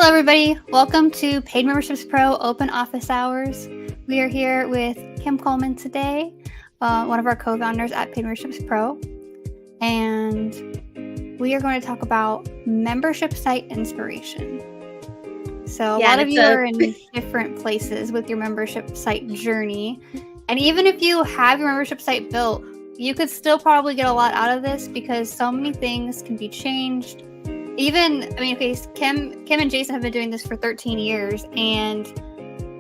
Hello, everybody. Welcome to Paid Memberships Pro Open Office Hours. We are here with Kim Coleman today, one of our co-founders at Paid Memberships Pro, and we are going to talk about membership site inspiration. So a lot of you are in different places with your membership site journey, and even if you have your membership site built, you could still probably get a lot out of this because so many things can be changed. Kim and Jason have been doing this for 13 years, and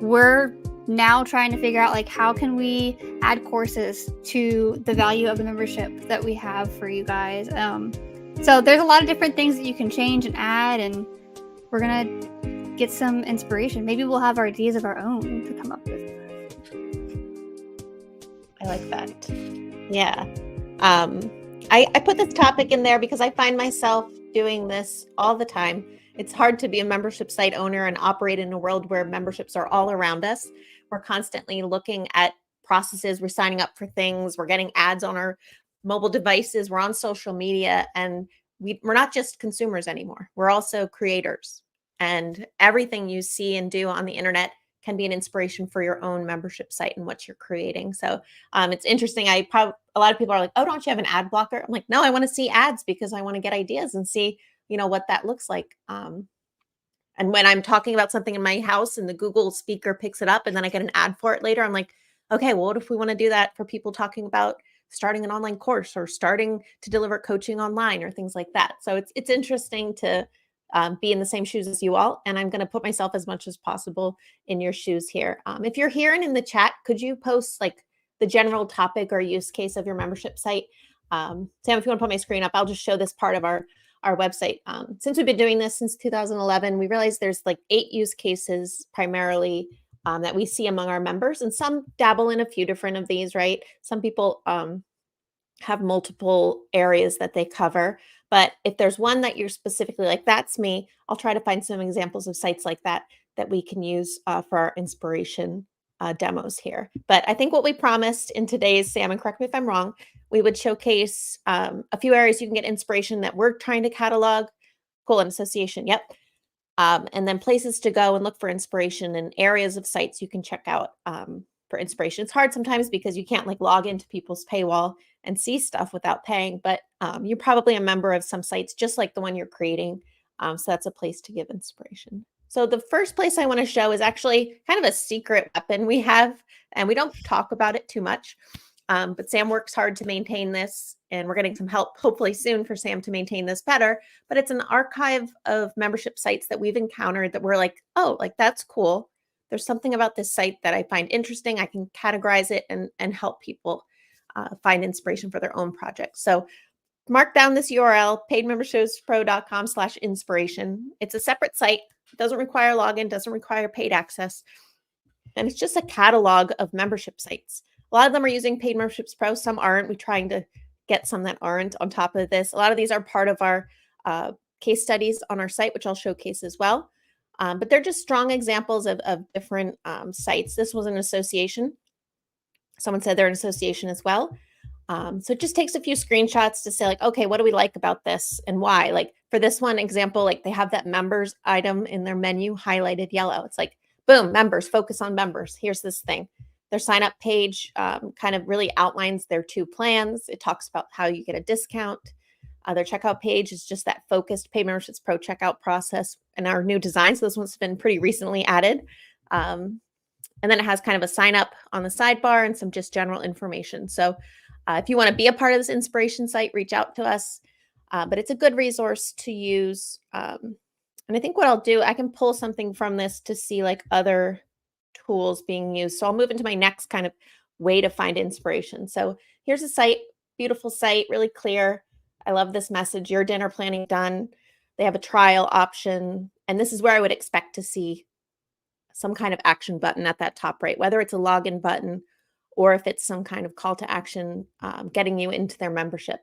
we're now trying to figure out how can we add courses to the value of the membership that we have for you guys. So there's a lot of different things that you can change and add, and we're gonna get some inspiration. Maybe we'll have our ideas of our own to come up with. I like that. Yeah. I put this topic in there because I find myself doing this all the time. It's hard to be a membership site owner and operate in a world where memberships are all around us. We're constantly looking at processes. We're signing up for things. We're getting ads on our mobile devices. We're on social media, and we're not just consumers anymore. We're also creators, and everything you see and do on the internet can be an inspiration for your own membership site and what you're creating. So it's interesting. A lot of people are like, oh, don't you have an ad blocker? I'm like, no, I want to see ads because I want to get ideas and see, what that looks like. And when I'm talking about something in my house and the Google speaker picks it up and then I get an ad for it later, I'm like, okay, well, what if we want to do that for people talking about starting an online course or starting to deliver coaching online or things like that? So it's interesting to be in the same shoes as you all. And I'm going to put myself as much as possible in your shoes here. If you're here and in the chat, could you post the general topic or use case of your membership site? Sam, if you want to put my screen up, I'll just show this part of our website. Since we've been doing this since 2011, we realized there's 8 use cases primarily that we see among our members. And some dabble in a few different of these, right? Some people have multiple areas that they cover. But if there's one that you're specifically like, that's me, I'll try to find some examples of sites like that we can use for our inspiration demos here. But I think what we promised in today's, Sam, and correct me if I'm wrong, we would showcase a few areas you can get inspiration that we're trying to catalog. Cool, an association, yep. And then places to go and look for inspiration and areas of sites you can check out for inspiration. It's hard sometimes because you can't log into people's paywall and see stuff without paying, but you're probably a member of some sites just like the one you're creating. So that's a place to give inspiration. So the first place I want to show is actually kind of a secret weapon we have, and we don't talk about it too much. But Sam works hard to maintain this, and we're getting some help hopefully soon for Sam to maintain this better. But it's an archive of membership sites that we've encountered that we're like, oh, that's cool. There's something about this site that I find interesting. I can categorize it and help people find inspiration for their own projects. So mark down this URL, paidmembershipspro.com/inspiration. It's a separate site. It doesn't require login, doesn't require paid access. And it's just a catalog of membership sites. A lot of them are using Paid Memberships Pro. Some aren't. We're trying to get some that aren't on top of this. A lot of these are part of our case studies on our site, which I'll showcase as well. But they're just strong examples of different sites. This was an association. Someone said they're an association as well. So it just takes a few screenshots to say okay, what do we like about this and why? For this one example, they have that members item in their menu highlighted yellow. It's boom, members, focus on members. Here's this thing. Their sign up page kind of really outlines their 2 plans. It talks about how you get a discount. Their checkout page is just that focused Paid Memberships Pro checkout process and our new design. So this one's been pretty recently added. And then it has kind of a sign up on the sidebar and some just general information. So if you want to be a part of this inspiration site, reach out to us. But it's a good resource to use. And I think what I'll do, I can pull something from this to see other tools being used. So I'll move into my next kind of way to find inspiration. So here's a site, beautiful site, really clear. I love this message, your dinner planning done. They have a trial option. And this is where I would expect to see some kind of action button at that top right, whether it's a login button or if it's some kind of call to action getting you into their membership.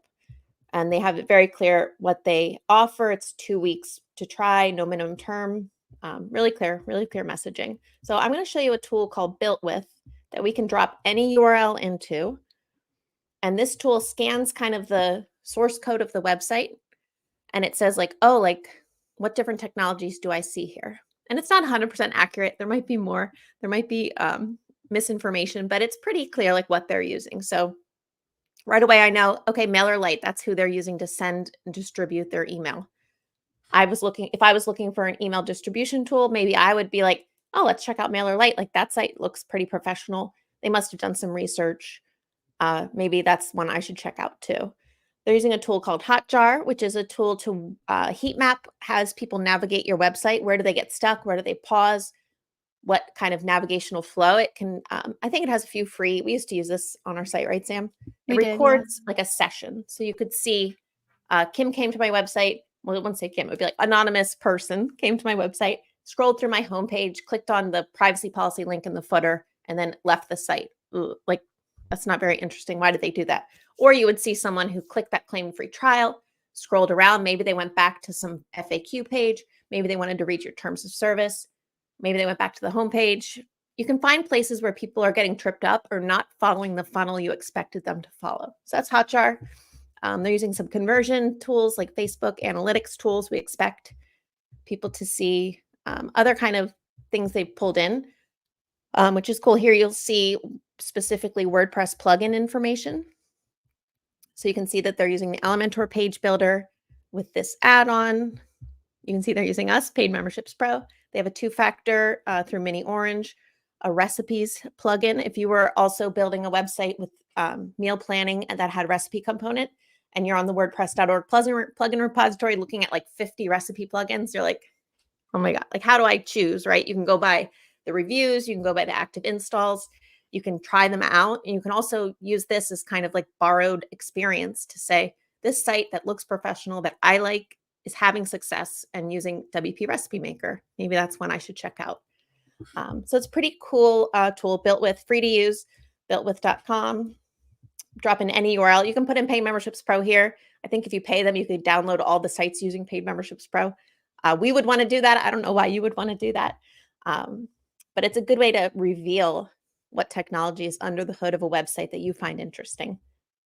And they have it very clear what they offer. It's 2 weeks to try, no minimum term. Really clear messaging. So I'm going to show you a tool called Built With that we can drop any URL into. And this tool scans kind of the source code of the website. And it says what different technologies do I see here? And it's not 100% accurate. There might be more. There might be misinformation, but it's pretty clear like what they're using. So right away, I know, okay, MailerLite, that's who they're using to send and distribute their email. If I was looking for an email distribution tool, maybe I would be like, oh, let's check out MailerLite. Like that site looks pretty professional. They must have done some research. Maybe that's one I should check out too. They're using a tool called Hotjar, which is a tool to heat map, has people navigate your website. Where do they get stuck? Where do they pause? What kind of navigational flow it can, I think it has a few free, we used to use this on our site, right, Sam? It records like a session. So you could see Kim came to my website. Well, it wouldn't say Kim, it would be like anonymous person came to my website, scrolled through my homepage, clicked on the privacy policy link in the footer, and then left the site. Ooh, like, that's not very interesting. Why did they do that? Or you would see someone who clicked that claim-free trial, scrolled around. Maybe they went back to some FAQ page. Maybe they wanted to read your terms of service. Maybe they went back to the homepage. You can find places where people are getting tripped up or not following the funnel you expected them to follow. So that's Hotjar. They're using some conversion tools like Facebook analytics tools. We expect people to see other kind of things they've pulled in, which is cool. Here you'll see specifically WordPress plugin information. So you can see that they're using the Elementor page builder with this add-on. You can see they're using us, Paid Memberships Pro. They have a two-factor through Mini Orange, a recipes plugin. If you were also building a website with meal planning and that had recipe component, and you're on the WordPress.org plugin repository looking at like 50 recipe plugins, you're like, oh my God, like how do I choose, right? You can go by the reviews, you can go by the active installs, you can try them out, and you can also use this as kind of like borrowed experience to say, this site that looks professional that I like is having success and using WP Recipe Maker. Maybe that's one I should check out. So it's a pretty cool tool, built with, free to use, builtwith.com. Drop in any URL. You can put in Paid Memberships Pro here. I think if you pay them, you could download all the sites using Paid Memberships Pro. We would want to do that. I don't know why you would want to do that. But it's a good way to reveal what technology is under the hood of a website that you find interesting.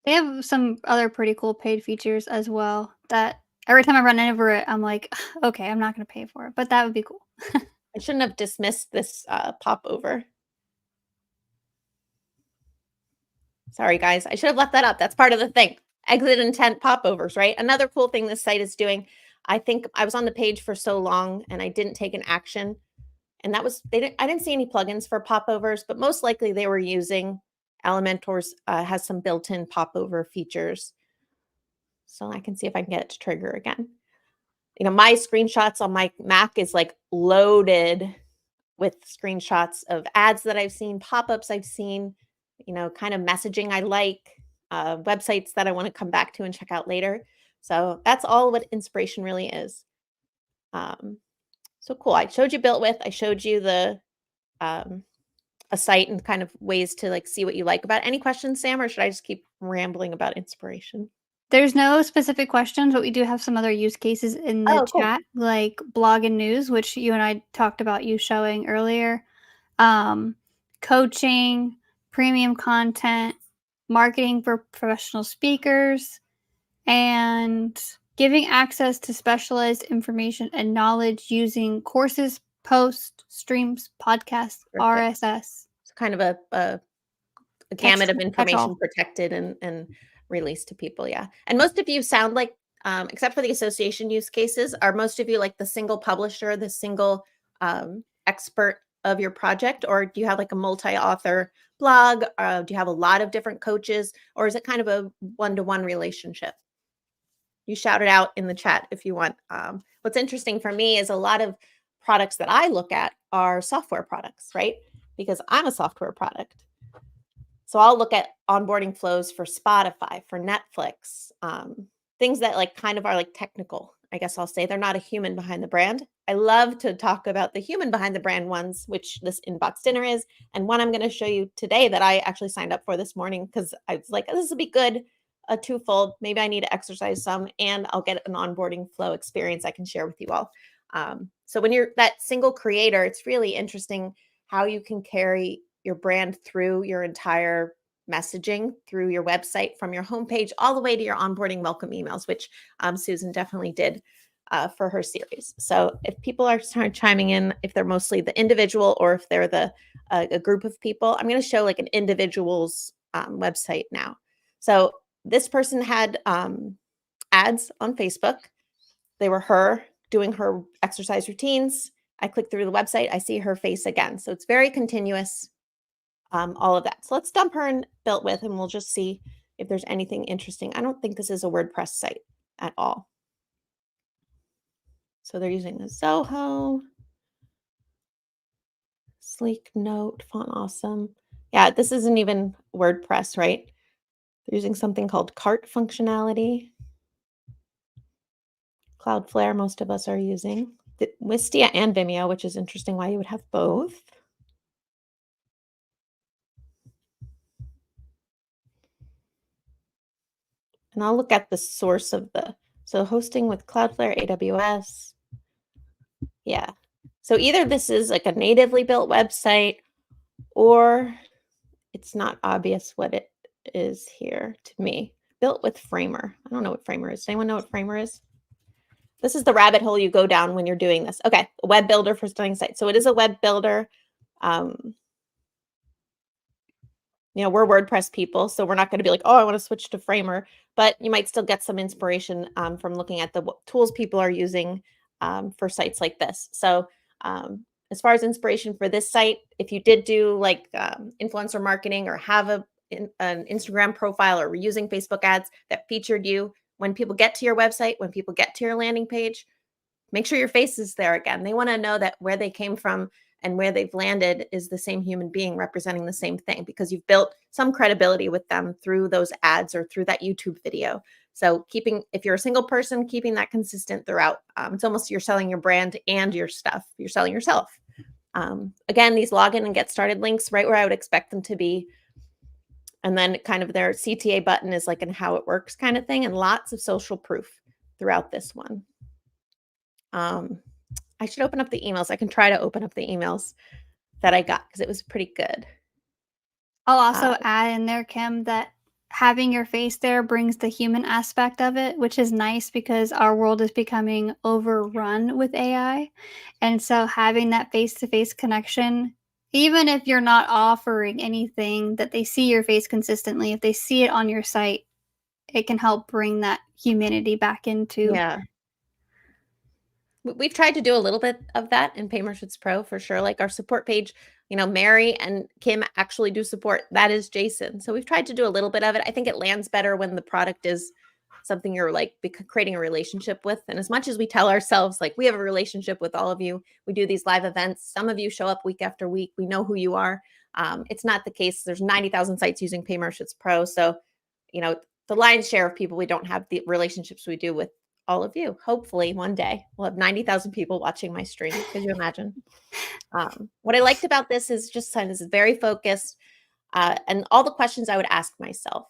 They have some other pretty cool paid features as well that every time I run over it, I'm like, okay, I'm not going to pay for it, but that would be cool. I shouldn't have dismissed this popover. Sorry, guys. I should have left that up. That's part of the thing. Exit intent popovers, right? Another cool thing this site is doing. I think I was on the page for so long and I didn't take an action. And that was, I didn't see any plugins for popovers, but most likely they were using Elementor's has some built-in popover features. So I can see if I can get it to trigger again. You know, my screenshots on my Mac is like loaded with screenshots of ads that I've seen, pop-ups I've seen, you know, kind of messaging I like, websites that I want to come back to and check out later. So that's all what inspiration really is. So cool. I showed you Built With. I showed you the a site and kind of ways to like see what you like about it. Any questions, Sam, or should I just keep rambling about inspiration? There's no specific questions, but we do have some other use cases in the chat, like blog and news, which you and I talked about you showing earlier. Coaching, premium content, marketing for professional speakers, and giving access to specialized information and knowledge using courses, posts, streams, podcasts, RSS. It's kind of a gamut of information protected and released to people. Yeah. And most of you sound like, except for the association use cases, are most of you like the single publisher, the single expert of your project? Or do you have like a multi-author blog? Do you have a lot of different coaches? Or is it kind of a one-to-one relationship? You shout it out in the chat if you want. What's interesting for me is a lot of products that I look at are software products, right? Because I'm a software product. So I'll look at onboarding flows for Spotify, for Netflix, things that like kind of are like technical. I guess I'll say they're not a human behind the brand. I love to talk about the human behind the brand ones, which this Inbox Dinner is. And one I'm going to show you today that I actually signed up for this morning because I was like, this will be good, a twofold. Maybe I need to exercise some and I'll get an onboarding flow experience I can share with you all. So when you're that single creator, it's really interesting how you can carry your brand through your entire messaging, through your website, from your homepage, all the way to your onboarding welcome emails, which Susan definitely did for her series. So if people are chiming in, if they're mostly the individual or if they're a group of people, I'm going to show like an individual's website now. So this person had ads on Facebook. They were her doing her exercise routines. I click through the website, I see her face again. So it's very continuous, all of that. So let's dump her in Built With and we'll just see if there's anything interesting. I don't think this is a WordPress site at all. So they're using the Zoho, sleek note, font awesome. Yeah, this isn't even WordPress, right? They're using something called cart functionality. Cloudflare, most of us are using. Wistia and Vimeo, which is interesting why you would have both. And I'll look at the source of so hosting with Cloudflare, AWS. Yeah. So either this is like a natively built website or it's not obvious what it is here to me. Built with Framer. I don't know what Framer is. Does anyone know what Framer is? This is the rabbit hole you go down when you're doing this. Okay, a web builder for stunning sites. So it is a web builder. We're WordPress people, so we're not going to be like, oh, I want to switch to Framer, but you might still get some inspiration from looking at the tools people are using for sites like this. So as far as inspiration for this site, if you did do like influencer marketing or have an Instagram profile or were using Facebook ads that featured you, when people get to your website, when people get to your landing page, make sure your face is there again. They want to know that where they came from and where they've landed is the same human being representing the same thing because you've built some credibility with them through those ads or through that YouTube video. So if you're a single person, keeping that consistent throughout, it's almost you're selling your brand and your stuff. You're selling yourself. Again, these login and get started links right where I would expect them to be. And then kind of their CTA button is like an how it works kind of thing and lots of social proof throughout this one. I should open up the emails. I can try to open up the emails that I got because it was pretty good. I'll also add in there, Kim, that having your face there brings the human aspect of it, which is nice because our world is becoming overrun with AI. And so having that face-to-face connection, even if you're not offering anything, that they see your face consistently, if they see it on your site, it can help bring that humanity back into. Yeah. We've tried to do a little bit of that in Paymemberships Pro for sure. Like our support page, Mary and Kim actually do support. That is Jason. So we've tried to do a little bit of it. I think it lands better when the product is something you're like creating a relationship with. And as much as we tell ourselves, like we have a relationship with all of you, we do these live events. Some of you show up week after week. We know who you are. It's not the case. There's 90,000 sites using Paymemberships Pro. So, the lion's share of people, we don't have the relationships we do with all of you. Hopefully one day we'll have 90,000 people watching my stream. Could you imagine? What I liked about this is just this is very focused and all the questions I would ask myself,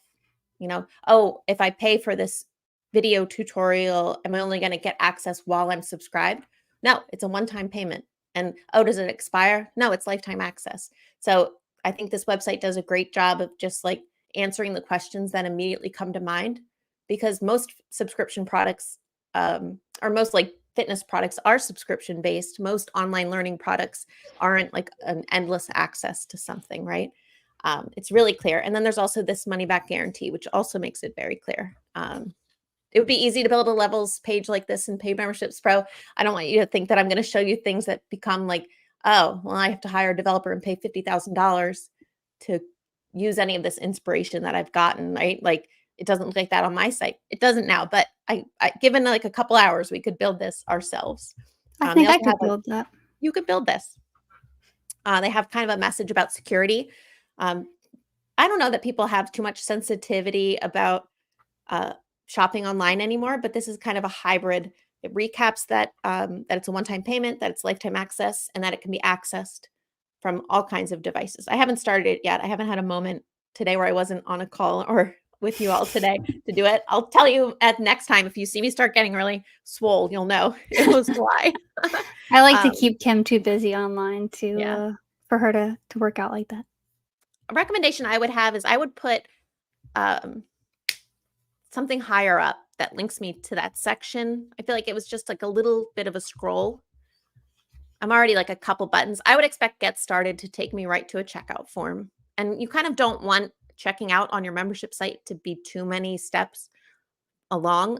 if I pay for this video tutorial, am I only going to get access while I'm subscribed? No, it's a one-time payment. And does it expire? No, it's lifetime access. So I think this website does a great job of just like answering the questions that immediately come to mind because most subscription products or most like fitness products are subscription based. Most online learning products aren't like an endless access to something, right? It's really clear. And then there's also this money back guarantee, which also makes it very clear. It would be easy to build a levels page like this in Paymemberships Pro. I don't want you to think that I'm going to show you things that become like, oh, well, I have to hire a developer and pay $50,000 to use any of this inspiration that I've gotten, right? Like it doesn't look like that on my site. It doesn't now, but I given like a couple hours, we could build this ourselves. I think I could build that. You could build this. They have kind of a message about security. I don't know that people have too much sensitivity about shopping online anymore, but this is kind of a hybrid. It recaps that it's a one-time payment, that it's lifetime access, and that it can be accessed from all kinds of devices. I haven't started it yet. I haven't had a moment today where I wasn't on a call or with you all today to do it. I'll tell you at next time, if you see me start getting really swole, you'll know it was why. I like to keep Kim too busy online for her to work out like that. A recommendation I would have is I would put something higher up. that links me to that section. I feel like it was just like a little bit of a scroll. I'm already like a couple buttons. I would expect Get Started to take me right to a checkout form. And you kind of don't want checking out on your membership site to be too many steps along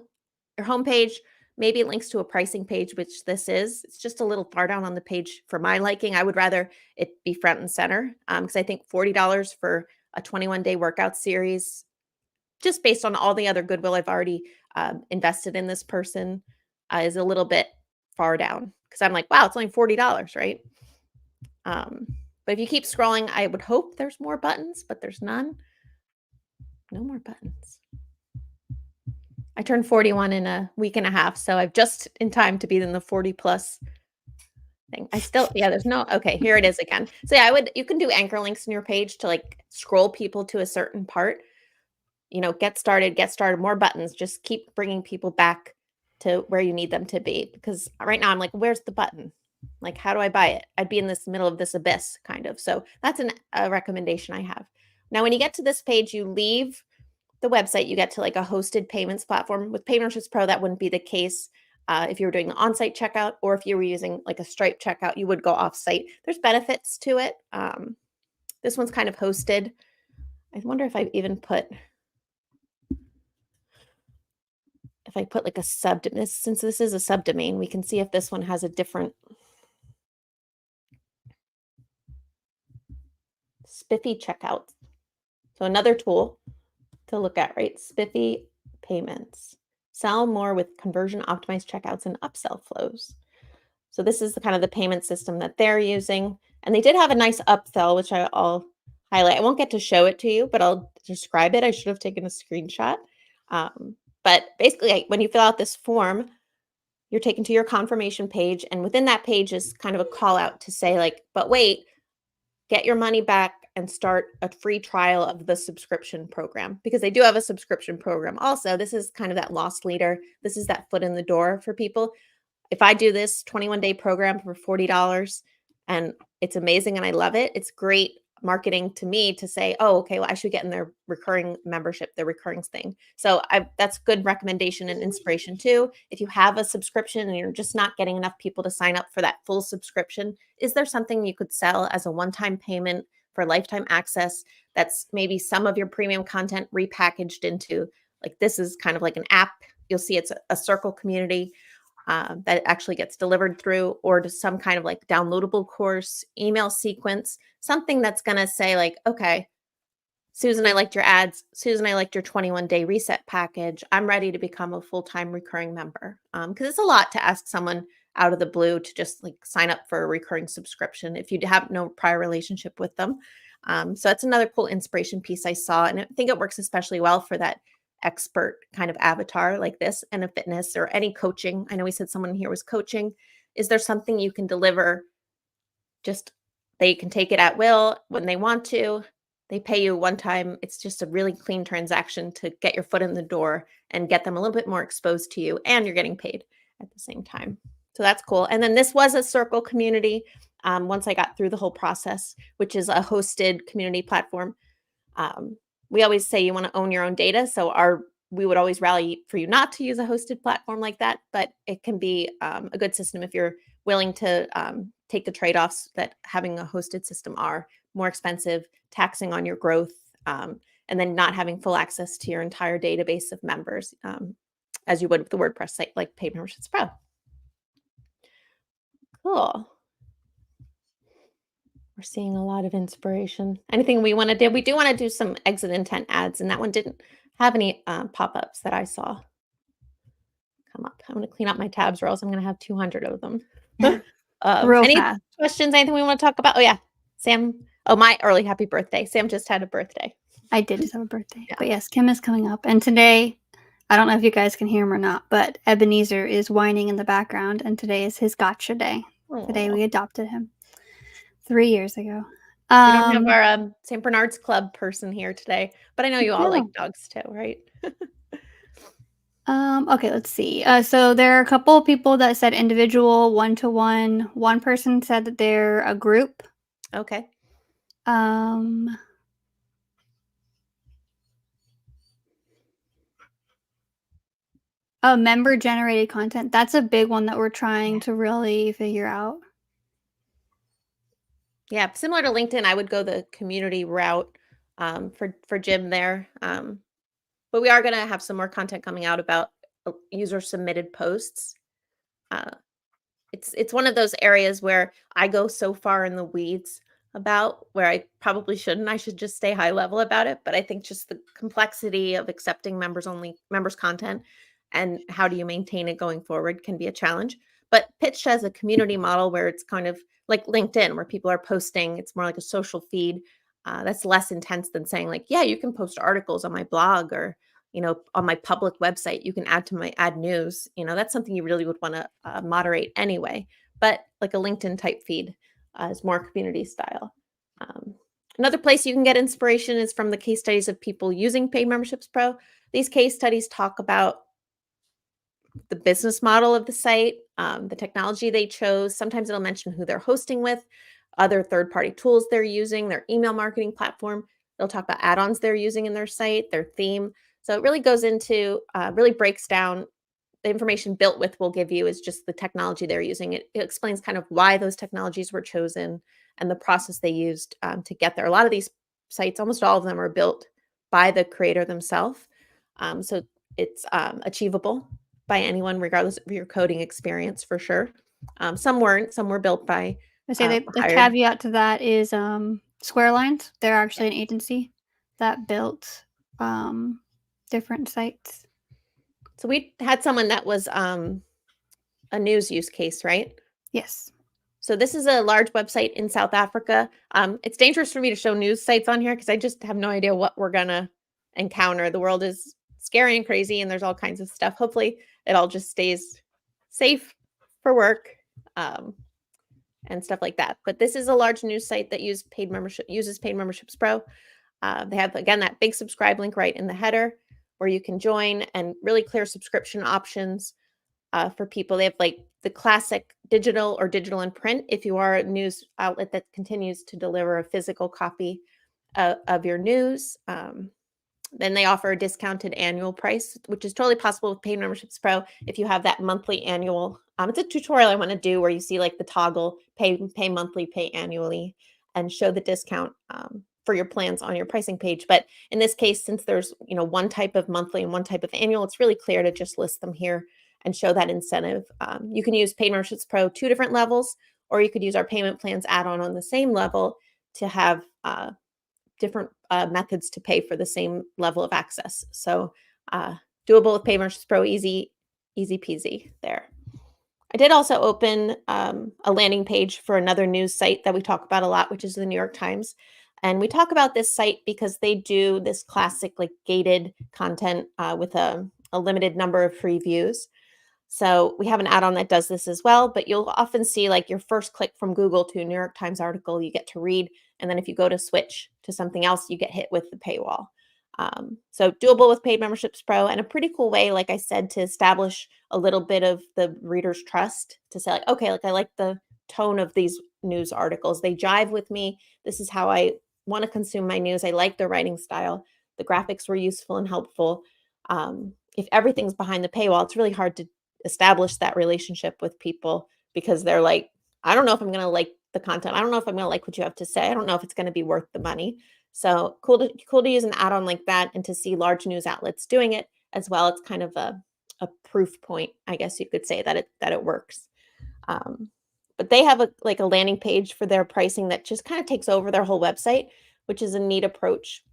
your homepage. Maybe it links to a pricing page, which this is. It's just a little far down on the page for my liking. I would rather it be front and center because I think $40 for a 21-day workout series, just based on all the other goodwill I've already invested in this person, is a little bit far down because I'm like, wow, it's only $40, right? But if you keep scrolling, I would hope there's more buttons, but there's none. No more buttons. I turned 41 in a week and a half, so I've just in time to be in the 40 plus thing. I still, yeah, there's no, okay, here it is again. So yeah, you can do anchor links in your page to like scroll people to a certain part. Get started, more buttons. Just keep bringing people back to where you need them to be. Because right now I'm like, where's the button? Like, how do I buy it? I'd be in this middle of this abyss kind of. So that's a recommendation I have. Now, when you get to this page, you leave the website, you get to like a hosted payments platform. With Paymentships Pro, that wouldn't be the case. If you were doing the on-site checkout, or if you were using like a Stripe checkout, you would go off-site. There's benefits to it. This one's kind of hosted. I wonder if I even put like a subdomain, since this is a subdomain, we can see if this one has a different Spiffy checkout. So another tool to look at, right? Spiffy payments. Sell more with conversion optimized checkouts and upsell flows. So this is the payment system that they're using. And they did have a nice upsell, which I'll highlight. I won't get to show it to you, but I'll describe it. I should have taken a screenshot. But basically, when you fill out this form, you're taken to your confirmation page. And within that page is kind of a call out to say like, but wait, get your money back and start a free trial of the subscription program, because they do have a subscription program. Also, this is kind of that loss leader. This is that foot in the door for people. If I do this 21-day program for $40 and it's amazing and I love it, it's great marketing to me to say, oh, okay, well, I should get in their recurring membership, their recurring thing. So that's good recommendation and inspiration too. If you have a subscription and you're just not getting enough people to sign up for that full subscription, is there something you could sell as a one-time payment for lifetime access that's maybe some of your premium content repackaged into, like, this is kind of like an app. You'll see it's a circle community that actually gets delivered through, or to some kind of like downloadable course, email sequence, something that's going to say like, okay, Susan, I liked your ads. Susan, I liked your 21-day reset package. I'm ready to become a full-time recurring member. Because it's a lot to ask someone out of the blue to just like sign up for a recurring subscription if you have no prior relationship with them. So that's another cool inspiration piece I saw. And I think it works especially well for that expert kind of avatar like this, and a fitness or any coaching. I know we said someone here was coaching. Is there something you can deliver? Just they can take it at will when they want to. They pay you one time. It's just a really clean transaction to get your foot in the door and get them a little bit more exposed to you, and you're getting paid at the same time. So that's cool. And then this was a circle community once I got through the whole process, which is a hosted community platform. We always say you want to own your own data. So we would always rally for you not to use a hosted platform like that, but it can be a good system if you're willing to take the trade-offs that having a hosted system are: more expensive, taxing on your growth, and then not having full access to your entire database of members, as you would with the WordPress site like Paymentships Pro. Cool. We're seeing a lot of inspiration. Anything we want to do? We do want to do some exit intent ads, and that one didn't have any pop-ups that I saw come up. I'm going to clean up my tabs, or else I'm going to have 200 of them. Any fast. questions? Anything we want to talk about? Oh, yeah. Sam. Oh, my early happy birthday. Sam just had a birthday. I did just have a birthday. Yeah. But yes, Kim is coming up. And today, I don't know if you guys can hear him or not, but Ebenezer is whining in the background, and today is his gotcha day. Aww. Today we adopted him 3 years ago. We don't have our St. Bernard's Club person here today, but I know you all like dogs too, right? Okay, let's see. So there are a couple of people that said individual, one-to-one. One person said that they're a group. Okay. Oh, member generated content. That's a big one that we're trying to really figure out. Yeah, similar to LinkedIn, I would go the community route for Jim there. But we are going to have some more content coming out about user submitted posts. Uh, it's one of those areas where I go so far in the weeds about where I probably shouldn't. I should just stay high level about it. But I think just the complexity of accepting members content and how do you maintain it going forward can be a challenge. But pitched as a community model where it's kind of like LinkedIn, where people are posting, it's more like a social feed. That's less intense than saying like, yeah, you can post articles on my blog or on my public website, you can add news. That's something you really would want to moderate anyway. But like a LinkedIn type feed is more community style. Another place you can get inspiration is from the case studies of people using Paid Memberships Pro. These case studies talk about the business model of the site, the technology they chose. Sometimes it'll mention who they're hosting with, other third-party tools they're using, their email marketing platform. They'll talk about add-ons they're using in their site, their theme. So it really goes into, really breaks down the information Built With will give you is just the technology they're using. It explains kind of why those technologies were chosen and the process they used to get there. A lot of these sites, almost all of them, are built by the creator themselves. So it's achievable by anyone, regardless of your coding experience, for sure. Some weren't. Some were built by I say the caveat to that is Squarelines. They're actually an agency that built different sites. So we had someone that was a news use case, right? Yes. So this is a large website in South Africa. It's dangerous for me to show news sites on here because I just have no idea what we're going to encounter. The world is scary and crazy, and there's all kinds of stuff. Hopefully it all just stays safe for work and stuff like that. But this is a large news site that uses Paid Memberships Pro. They have, again, that big subscribe link right in the header where you can join, and really clear subscription options for people. They have like the classic digital or digital and print if you are a news outlet that continues to deliver a physical copy of your news. Then they offer a discounted annual price, which is totally possible with Paid Memberships Pro if you have that monthly annual. It's a tutorial I want to do where you see like the toggle pay monthly, pay annually, and show the discount for your plans on your pricing page. But in this case, since there's one type of monthly and one type of annual, it's really clear to just list them here and show that incentive. You can use Paid Memberships Pro 2 different levels, or you could use our payment plans add-on on the same level to have different methods to pay for the same level of access. So doable with Paid Memberships Pro, easy peasy there. I did also open a landing page for another news site that we talk about a lot, which is the New York Times. And we talk about this site because they do this classic like gated content with a limited number of free views. So we have an add-on that does this as well, but you'll often see like your first click from Google to a New York Times article, you get to read. And then if you go to switch to something else, you get hit with the paywall. So doable with Paid Memberships Pro, and a pretty cool way, like I said, to establish a little bit of the reader's trust to say like, okay, like I like the tone of these news articles. They jive with me. This is how I want to consume my news. I like their writing style. The graphics were useful and helpful. If everything's behind the paywall, it's really hard to establish that relationship with people because they're like, I don't know if I'm going to like the content. I don't know if I'm going to like what you have to say. I don't know if it's going to be worth the money. So cool to use an add-on like that and to see large news outlets doing it as well. It's kind of a proof point, I guess you could say, that it works. But they have a landing page for their pricing that just kind of takes over their whole website, which is a neat approach.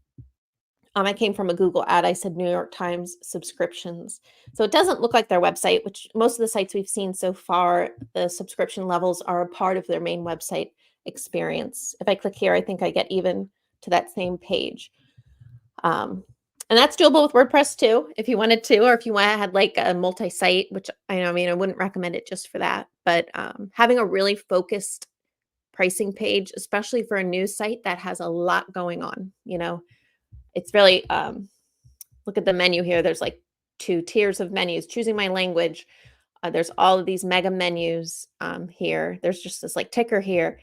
I came from a Google ad. I said New York Times subscriptions. So it doesn't look like their website, which most of the sites we've seen so far, the subscription levels are a part of their main website experience. If I click here, I think I get even to that same page. And that's doable with WordPress too, if you wanted to, or if you had like a multi-site, which I wouldn't recommend it just for that. But having a really focused pricing page, especially for a news site that has a lot going on, it's really, look at the menu here. There's like 2 tiers of menus, choosing my language. There's all of these mega menus here. There's just this like ticker here.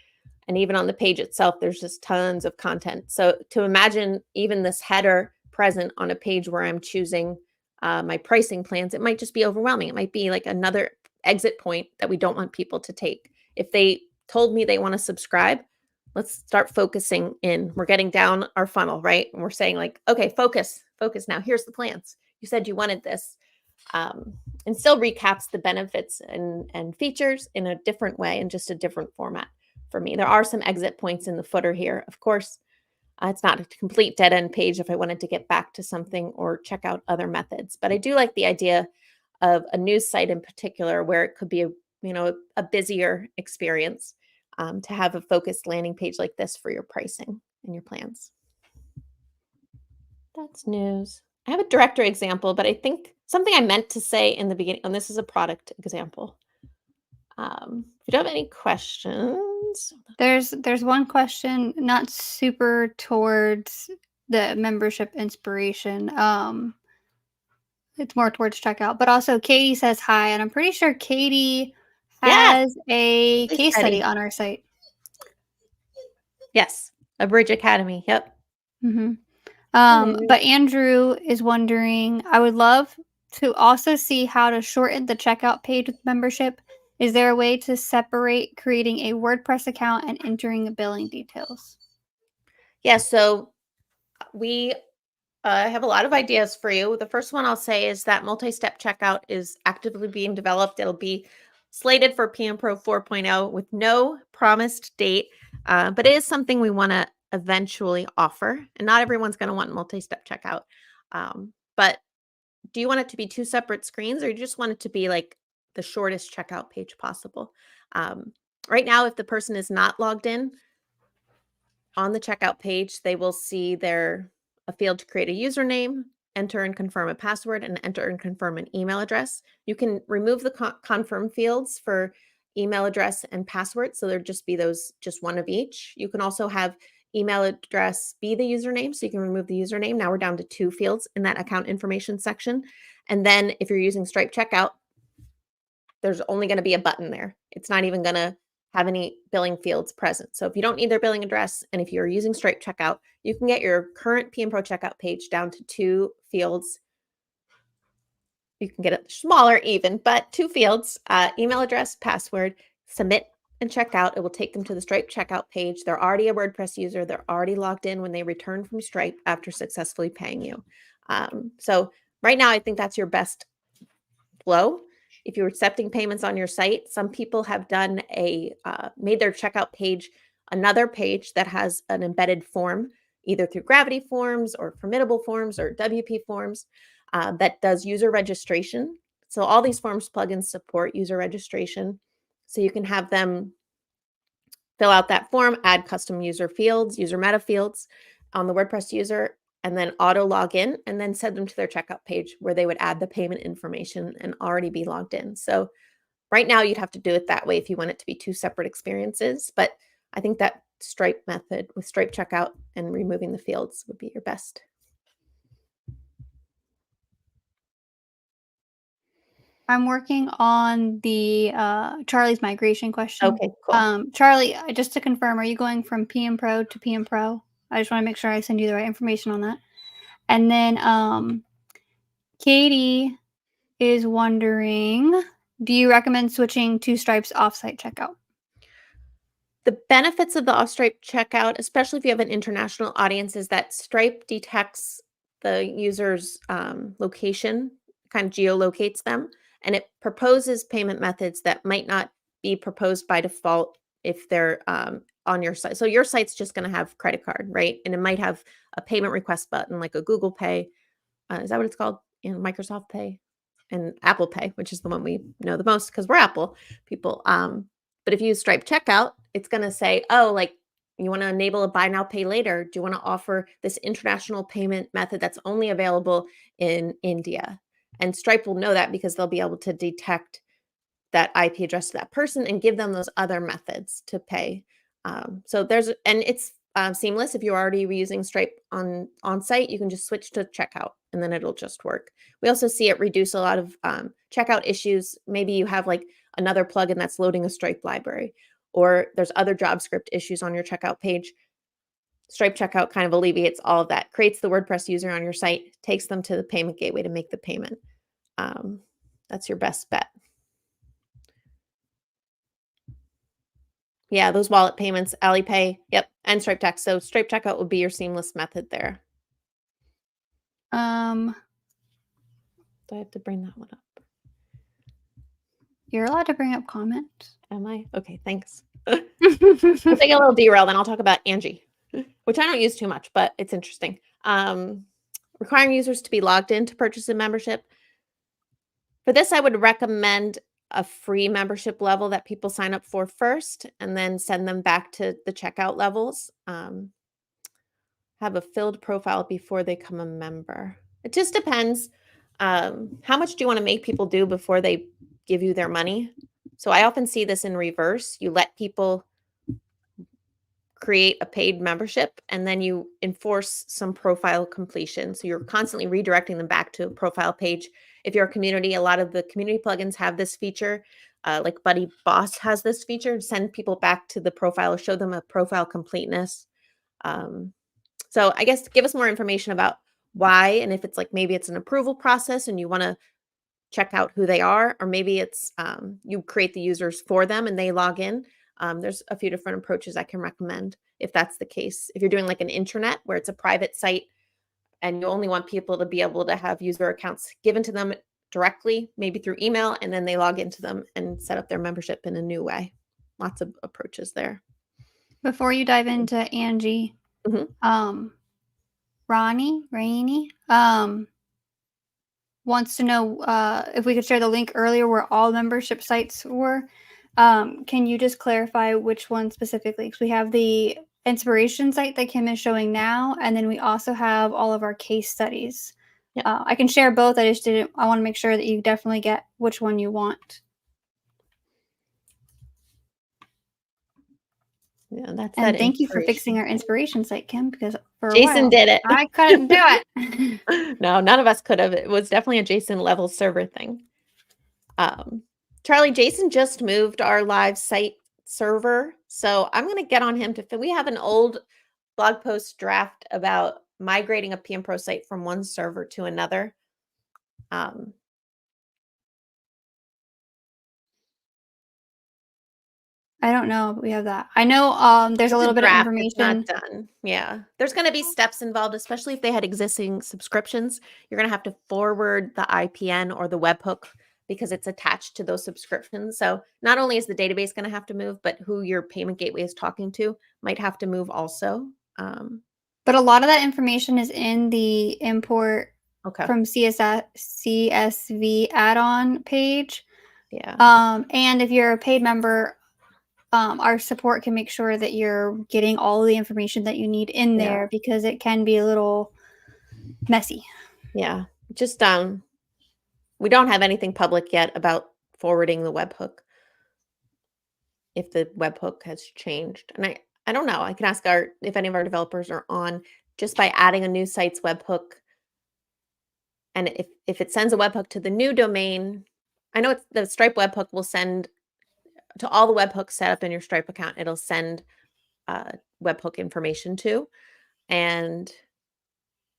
And even on the page itself, there's just tons of content. So to imagine even this header present on a page where I'm choosing my pricing plans, it might just be overwhelming. It might be like another exit point that we don't want people to take. If they told me they want to subscribe, let's start focusing in. We're getting down our funnel, right? And we're saying like, okay, focus now. Here's the plans. You said you wanted this. And still recaps the benefits and features in a different way, in just a different format for me. There are some exit points in the footer here. Of course, it's not a complete dead end page if I wanted to get back to something or check out other methods. But I do like the idea of a news site in particular where it could be a busier experience, to have a focused landing page like this for your pricing and your plans. That's news. I have a directory example, but I think something I meant to say in the beginning, and this is a product example. If you don't have any questions. There's one question, not super towards the membership inspiration. It's more towards checkout, but also Katie says hi, and I'm pretty sure Katie has a case study on our site. Yes, a Bridge Academy. Yep. Mm-hmm. But Andrew is wondering, I would love to also see how to shorten the checkout page with membership. Is there a way to separate creating a WordPress account and entering the billing details? Yeah, so we have a lot of ideas for you. The first one I'll say is that multi-step checkout is actively being developed. It'll be slated for PM Pro 4.0 with no promised date, but it is something we want to eventually offer. And not everyone's going to want multi-step checkout. But do you want it to be two separate screens, or you just want it to be like the shortest checkout page possible? Right now, if the person is not logged in on the checkout page, they will see a field to create a username, enter and confirm a password, and enter and confirm an email address. You can remove the confirm fields for email address and password, so there'd just be those, just one of each. You can also have email address be the username, so you can remove the username. Now we're down to 2 fields in that account information section. And then if you're using Stripe Checkout, there's only going to be a button there. It's not even going to have any billing fields present. So if you don't need their billing address, and if you're using Stripe Checkout, you can get your current PM Pro checkout page down to 2 fields. You can get it smaller even, but 2 fields, email address, password, submit and check out. It will take them to the Stripe checkout page. They're already a WordPress user. They're already logged in when they return from Stripe after successfully paying you. So right now, I think that's your best flow. If you're accepting payments on your site, some people have done made their checkout page another page that has an embedded form, either through Gravity Forms or Formidable Forms or WP Forms, that does user registration. So all these Forms plugins support user registration. So you can have them fill out that form, add custom user fields, user meta fields on the WordPress user, and then auto log in, and then send them to their checkout page where they would add the payment information and already be logged in. So right now you'd have to do it that way if you want it to be 2 separate experiences. But I think that Stripe method with Stripe Checkout and removing the fields would be your best. I'm working on the Charlie's migration question. Okay, cool. Charlie, just to confirm, are you going from PM Pro to PM Pro? I just want to make sure I send you the right information on that. And then Katie is wondering, do you recommend switching to Stripe's offsite checkout? The benefits of the off-Stripe checkout, especially if you have an international audience, is that Stripe detects the user's location, kind of geolocates them, and it proposes payment methods that might not be proposed by default if they're on your site. So your site's just going to have credit card, right? And it might have a payment request button like a Google Pay. Is that what it's called? Microsoft Pay and Apple Pay, which is the one we know the most because we're Apple people. But if you use Stripe Checkout, it's going to say, oh, like you want to enable a buy now, pay later. Do you want to offer this international payment method that's only available in India? And Stripe will know that because they'll be able to detect that IP address to that person and give them those other methods to pay. And it's seamless. If you're already using Stripe on site, you can just switch to checkout and then it'll just work. We also see it reduce a lot of checkout issues. Maybe you have like another plugin that's loading a Stripe library, or there's other JavaScript issues on your checkout page. Stripe checkout kind of alleviates all of that, creates the WordPress user on your site, takes them to the payment gateway to make the payment. That's your best bet. Yeah, those wallet payments, Alipay, yep, and Stripe Text. So Stripe checkout would be your seamless method there. Do I have to bring that one up? You're allowed to bring up comments. Am I? Okay, thanks. I'll take a little derail, then I'll talk about Angie, which I don't use too much, but it's interesting. Requiring users to be logged in to purchase a membership. For this, I would recommend a free membership level that people sign up for first, and then send them back to the checkout levels. Have a filled profile before they become a member. It just depends. How much do you want to make people do before they give you their money? So I often see this in reverse. You let people create a paid membership, and then you enforce some profile completion. So you're constantly redirecting them back to a profile page. If you're a community, a lot of the community plugins have this feature. Like Buddy Boss has this feature, send people back to the profile or show them a profile completeness. So I guess give us more information about why, and if it's like maybe it's an approval process and you want to check out who they are, or maybe it's you create the users for them and they log in. There's a few different approaches I can recommend if that's the case. If you're doing like an intranet where it's a private site and you only want people to be able to have user accounts given to them directly, maybe through email, and then they log into them and set up their membership in a new way. Lots of approaches there. Before you dive into Angie, Rainy, wants to know if we could share the link earlier where all membership sites were. Can you just clarify which one specifically? Because we have the inspiration site that Kim is showing now, and then we also have all of our case studies. Yep. I can share both. I want to make sure that you definitely get which one you want. Yeah, that's and thank you for fixing our inspiration site, Kim, because for Jason did it. I couldn't do it. No, none of us could have. It was definitely a Jason level server thing. Charlie, Jason just moved our live site server, so I'm going to get on him we have an old blog post draft about migrating a PM Pro site from one server to another. I don't know, but we have that. I know there's a little bit of information. It's not done. Yeah. There's going to be steps involved, especially if they had existing subscriptions. You're going to have to forward the IPN or the webhook because it's attached to those subscriptions. So not only is the database going to have to move, but who your payment gateway is talking to might have to move also. But a lot of that information is in the import from CSV add-on page. Yeah. And if you're a paid member, our support can make sure that you're getting all the information that you need in there because it can be a little messy. Yeah. Just we don't have anything public yet about forwarding the webhook. If the webhook has changed. And I don't know. I can ask if any of our developers are on just by adding a new site's webhook. And if it sends a webhook to the new domain, I know the Stripe webhook will send to all the webhooks set up in your Stripe account. It'll send webhook information to. And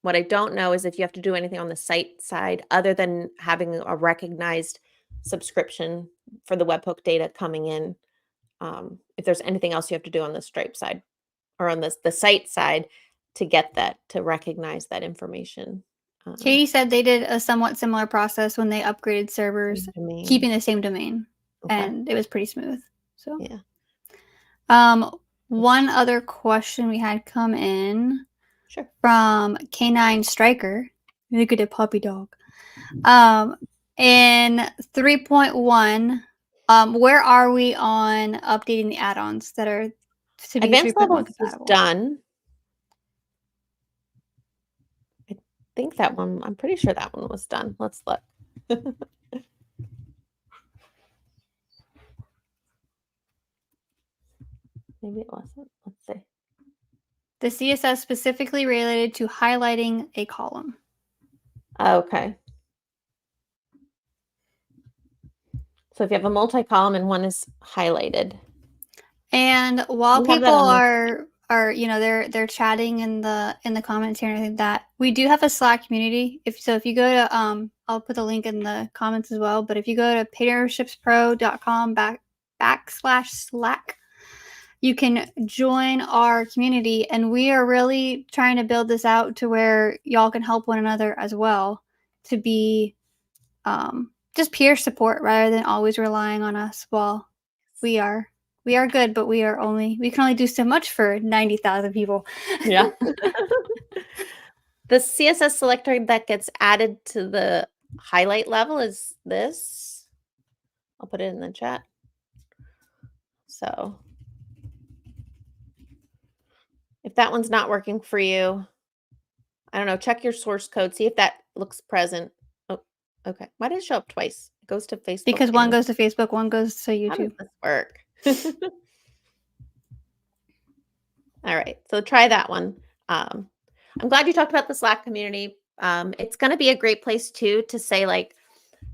what I don't know is if you have to do anything on the site side other than having a recognized subscription for the webhook data coming in. If there's anything else you have to do on the Stripe side or on the site side to get that, to recognize that information. Katie said they did a somewhat similar process when they upgraded servers, keeping the same domain, and it was pretty smooth. So yeah. One other question we had come in from Canine Striker. Look at the puppy dog. In 3.1. Where are we on updating the add-ons that are to be advanced levels compatible? Is done. I think that one, I'm pretty sure that one was done. Let's look. Maybe it wasn't. Let's see. The CSS specifically related to highlighting a column. Okay. So if you have a multi-column and one is highlighted. And while people are are, you know, they're chatting in the comments here and everything that we do have a Slack community. If you go to I'll put the link in the comments as well, but if you go to paidmembershipspro.com/Slack, you can join our community, and we are really trying to build this out to where y'all can help one another as well, to be just peer support rather than always relying on us. Well, we are good, but we can only do so much for 90,000 people. Yeah. The CSS selector that gets added to the highlight level is this. I'll put it in the chat. So if that one's not working for you, I don't know, check your source code, see if that looks present. Oh, okay. Why did it show up twice? It goes to Facebook. Because one goes to Facebook, one goes to YouTube. How does this work? All right, so try that one. I'm glad you talked about the Slack community. It's going to be a great place too to say like,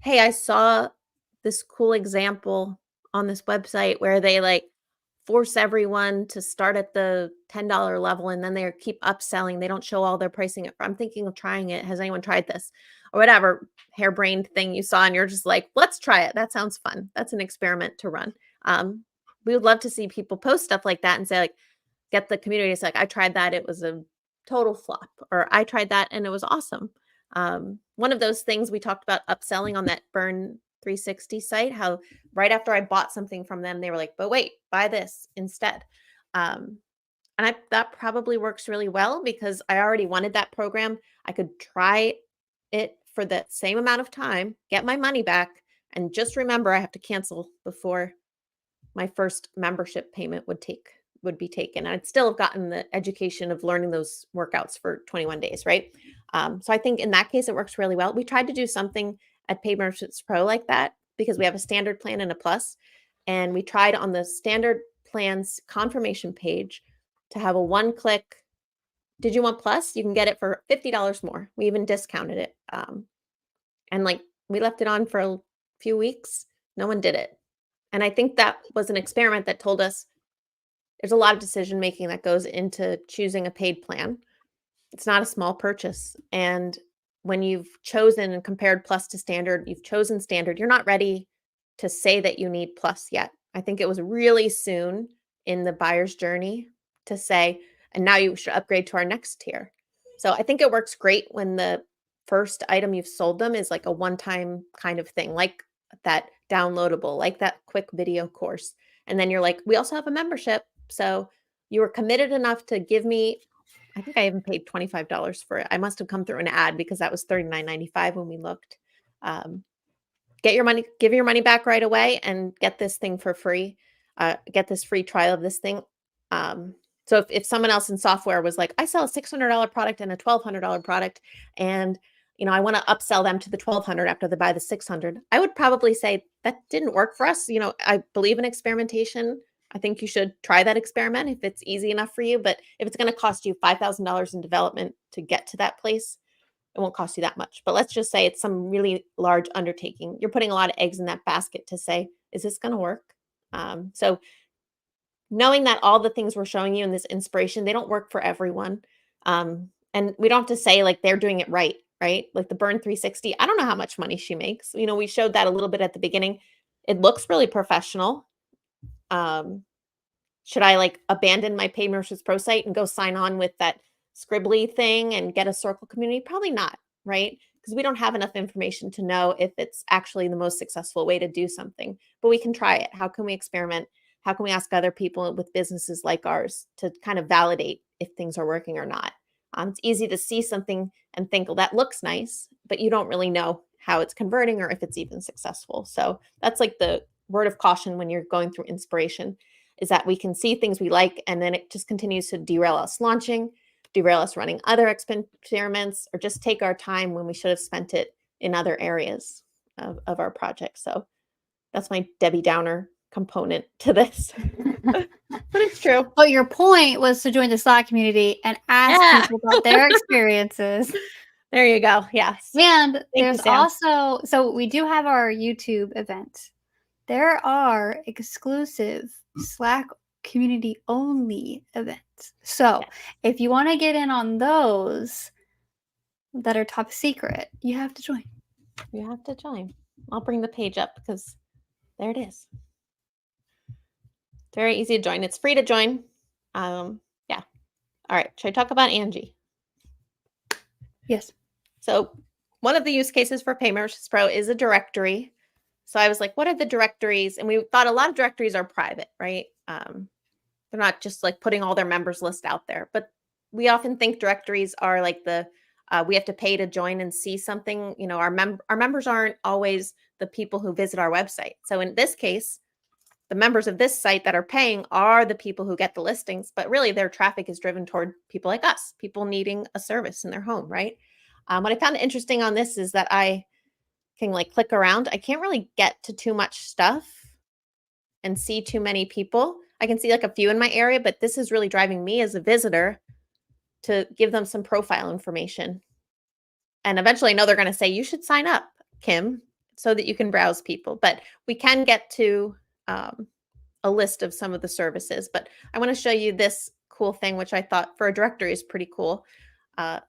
hey, I saw this cool example on this website where they like force everyone to start at the $10 level and then they keep upselling. They don't show all their pricing. I'm thinking of trying it. Has anyone tried this? Or whatever harebrained thing you saw and you're just like, let's try it. That sounds fun. That's an experiment to run. We would love to see people post stuff like that and say like, get the community. It's like, I tried that. It was a total flop, or I tried that and it was awesome. One of those things we talked about upselling on that Burn 360 site, how right after I bought something from them, they were like, but wait, buy this instead. That probably works really well because I already wanted that program. I could try it for the same amount of time, get my money back, and just remember I have to cancel before my first membership payment would be taken. I'd still have gotten the education of learning those workouts for 21 days, right? So I think in that case, it works really well. We tried to do something at Paid Memberships Pro like that because we have a standard plan and a plus. And we tried on the standard plan's confirmation page to have a one-click, did you want plus? You can get it for $50 more. We even discounted it. And like we left it on for a few weeks. No one did it. And I think that was an experiment that told us there's a lot of decision making that goes into choosing a paid plan. It's not a small purchase. And when you've chosen and compared plus to standard, you've chosen standard, you're not ready to say that you need plus yet. I think it was really soon in the buyer's journey to say, and now you should upgrade to our next tier. So I think it works great when the first item you've sold them is like a one-time kind of thing, like that downloadable, like that quick video course. And then you're like, we also have a membership. So you were committed enough to give me, I think I even paid $25 for it. I must have come through an ad because that was $39.95 when we looked. Get your money, give your money back right away and get this thing for free. Get this free trial of this thing. So if someone else in software was like, I sell a $600 product and a $1,200 product, and I want to upsell them to the $1,200 after they buy the $600, I would probably say that didn't work for us. I believe in experimentation. I think you should try that experiment if it's easy enough for you. But if it's going to cost you $5,000 in development to get to that place, it won't cost you that much. But let's just say it's some really large undertaking. You're putting a lot of eggs in that basket to say, is this going to work? So knowing that all the things we're showing you in this inspiration, they don't work for everyone. And we don't have to say like they're doing it right? Like the Burn 360, I don't know how much money she makes. We showed that a little bit at the beginning. It looks really professional. Should I like abandon my Paid Memberships Pro site and go sign on with that Scribbly thing and get a Circle community? Probably not, right? Because we don't have enough information to know if it's actually the most successful way to do something. But we can try it. How can we experiment? How can we ask other people with businesses like ours to kind of validate if things are working or not? It's easy to see something and think, well, that looks nice, but you don't really know how it's converting or if it's even successful. So that's like the word of caution when you're going through inspiration, is that we can see things we like, and then it just continues to derail us launching, derail us running other experiments, or just take our time when we should have spent it in other areas of our project. So that's my Debbie Downer component to this. But it's true. But your point was to join the Slack community and ask people about their experiences. There you go. Yes. And there's also, so we do have our YouTube event. There are exclusive Slack community only events. So Yes. if you want to get in on those that are top secret, you have to join. You have to join. I'll bring the page up because there it is. It's very easy to join. It's free to join. Yeah. All right. Should I talk about Angie? Yes. So one of the use cases for Pay Memberships Pro is a directory. So I was like, what are the directories? And we thought a lot of directories are private, right? They're not just like putting all their members list out there. But we often think directories are like we have to pay to join and see something. You know, our members aren't always the people who visit our website. So in this case, the members of this site that are paying are the people who get the listings, but really their traffic is driven toward people like us, people needing a service in their home, right? What I found interesting on this is that I can like click around. I can't really get to too much stuff and see too many people. I can see like a few in my area, but this is really driving me as a visitor to give them some profile information. And eventually I know they're going to say, you should sign up, Kim, so that you can browse people. But we can get to a list of some of the services. But I want to show you this cool thing, which I thought for a directory is pretty cool.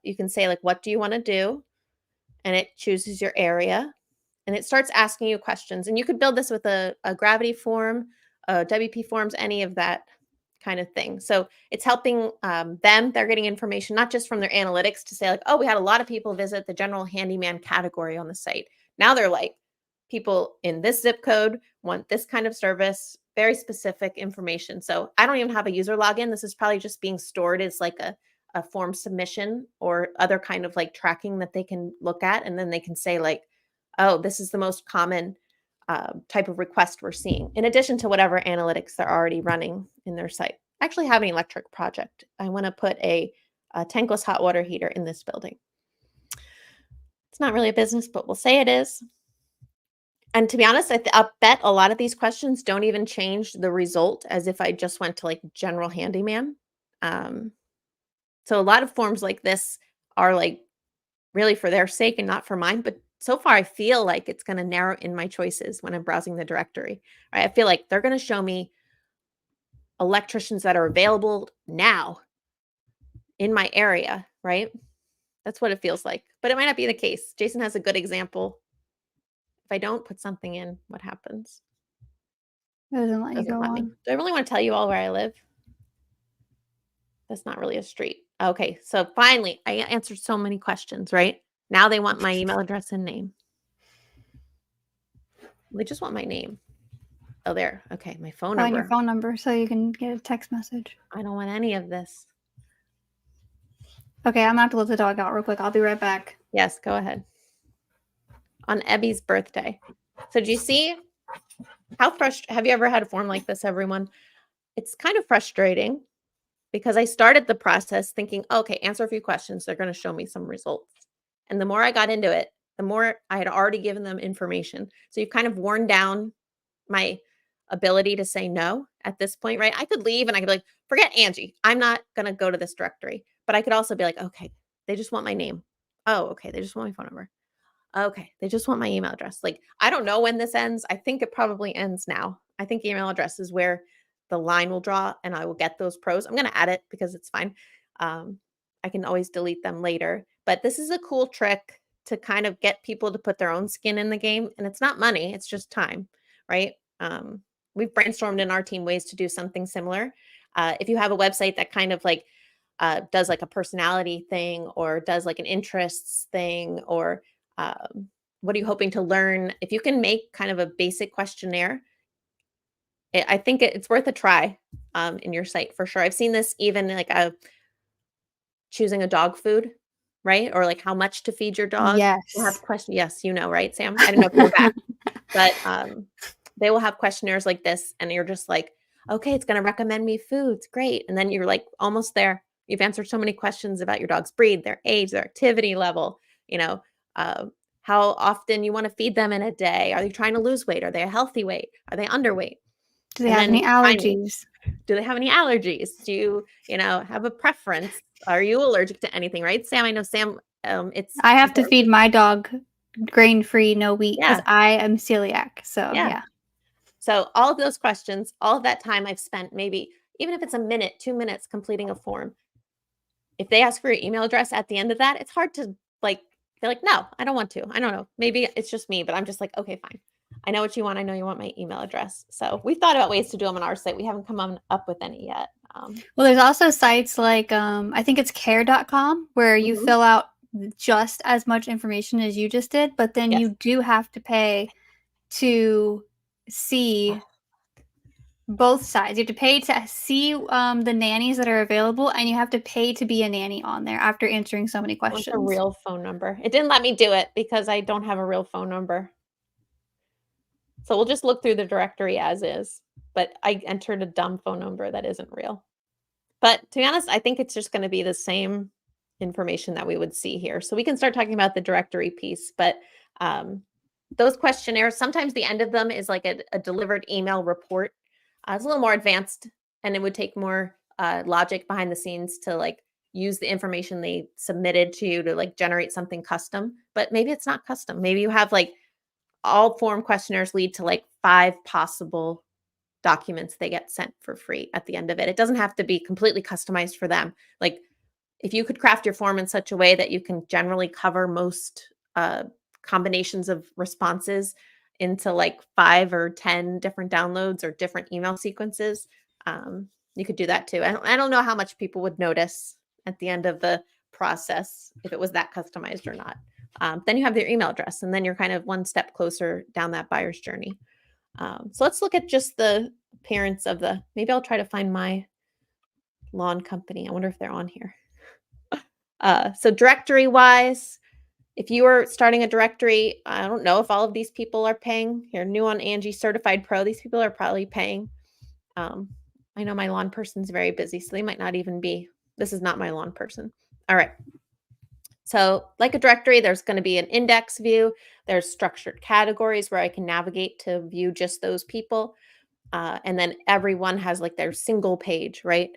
You can say like, what do you want to do? And it chooses your area. And it starts asking you questions. And you could build this with a Gravity form, WP Forms, any of that kind of thing. So it's helping them. They're getting information, not just from their analytics to say like, oh, we had a lot of people visit the general handyman category on the site. Now they're like, people in this zip code want this kind of service, very specific information. So I don't even have a user login. This is probably just being stored as like a form submission or other kind of like tracking that they can look at. And then they can say like, oh, this is the most common type of request we're seeing, in addition to whatever analytics they're already running in their site. I actually have an electric project. I want to put a tankless hot water heater in this building. It's not really a business, but we'll say it is. And to be honest, I'll bet a lot of these questions don't even change the result as if I just went to like general handyman. So a lot of forms like this are like really for their sake and not for mine. But so far, I feel like it's going to narrow in my choices when I'm browsing the directory. Right? I feel like they're going to show me electricians that are available now in my area, right? That's what it feels like. But it might not be the case. Jason has a good example. If I don't put something in, what happens? It doesn't let you go on. Do I really want to tell you all where I live? That's not really a street. Okay, so finally, I answered so many questions, right? Now they want my email address and name. They just want my name. Oh, there. Okay, my phone number. Your phone number so you can get a text message. I don't want any of this. Okay, I'm going to have to let the dog out real quick. I'll be right back. Yes, go ahead. On Ebby's birthday. So do you see how frustrating? Have you ever had a form like this, everyone? It's kind of frustrating because I started the process thinking, okay, answer a few questions. They're going to show me some results. And the more I got into it, the more I had already given them information. So you've kind of worn down my ability to say no at this point, right? I could leave and I could be like, forget Angie. I'm not going to go to this directory. But I could also be like, okay, they just want my name. Oh, okay. They just want my phone number. Okay. They just want my email address. Like, I don't know when this ends. I think it probably ends now. I think email address is where the line will draw and I will get those pros. I'm going to add it because it's fine. I can always delete them later. But this is a cool trick to kind of get people to put their own skin in the game. And it's not money. It's just time, right? We've brainstormed in our team ways to do something similar. If you have a website that kind of like does like a personality thing or does like an interests thing or what are you hoping to learn? If you can make kind of a basic questionnaire, I think it's worth a try in your site for sure. I've seen this even like choosing a dog food, right? Or like how much to feed your dog. Yes. We'll have questions. Yes, you know, right, Sam? I don't know if you're back, but they will have questionnaires like this, and you're just like, okay, it's going to recommend me foods. Great. And then you're like almost there. You've answered so many questions about your dog's breed, their age, their activity level, you know, how often you want to feed them in a day. Are they trying to lose weight? Are they a healthy weight? Are they underweight? Do they have any allergies? Do they have any allergies? Do you know, have a preference? Are you allergic to anything, right? Sam, I know Sam, I have to feed my dog grain-free, no wheat, because I am celiac. So, yeah. So all of those questions, all of that time I've spent maybe even if it's a minute, 2 minutes completing a form. If they ask for your email address at the end of that, it's hard to like, they're like, no, I don't want to. I don't know. Maybe it's just me, but I'm just like, okay, fine. I know what you want. I know you want my email address. So we've thought about ways to do them on our site. We haven't come up with any yet. Well, there's also sites like I think it's care.com where you fill out just as much information as you just did, but then you do have to pay to see both sides. You have to pay to see the nannies that are available, and you have to pay to be a nanny on there after answering so many questions. What's a real phone number? It didn't let me do it because I don't have a real phone number. So we'll just look through the directory as is, but I entered a dumb phone number that isn't real. But to be honest, I think it's just going to be the same information that we would see here. So we can start talking about the directory piece, but those questionnaires, sometimes the end of them is like a delivered email report. It's a little more advanced, and it would take more logic behind the scenes to like use the information they submitted to you to like generate something custom. But maybe it's not custom. Maybe you have like all form questionnaires lead to like 5 possible documents they get sent for free at the end of it. It doesn't have to be completely customized for them. Like if you could craft your form in such a way that you can generally cover most combinations of responses into like 5 or 10 different downloads or different email sequences, you could do that too. I don't know how much people would notice at the end of the process if it was that customized or not. Then you have their email address, and then you're kind of one step closer down that buyer's journey. So let's look at just the appearance of maybe I'll try to find my lawn company. I wonder if they're on here. So directory wise, if you are starting a directory, I don't know if all of these people are paying. You're new on Angie Certified Pro. These people are probably paying. I know my lawn person's very busy, so they might not even be. This is not my lawn person. All right. So like a directory, there's going to be an index view. There's structured categories where I can navigate to view just those people. And then everyone has like their single page, right?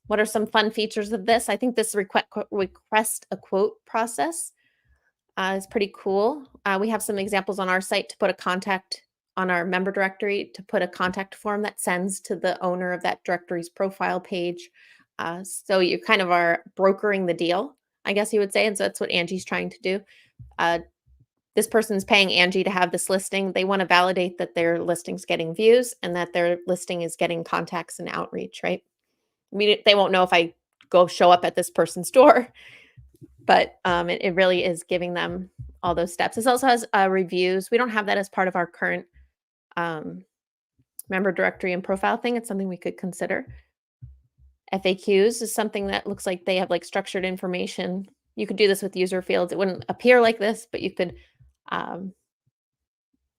What are some fun features of this? I think this request a quote process is pretty cool. We have some examples on our site to put a contact on our member directory, to put a contact form that sends to the owner of that directory's profile page. So you kind of are brokering the deal, I guess you would say. And so that's what Angie's trying to do. This person's paying Angie to have this listing. They want to validate that their listing's getting views and that their listing is getting contacts and outreach, right? They won't know if I go show up at this person's door, but it really is giving them all those steps. This also has reviews. We don't have that as part of our current member directory and profile thing. It's something we could consider. FAQs is something that looks like they have like structured information. You could do this with user fields. It wouldn't appear like this, but you could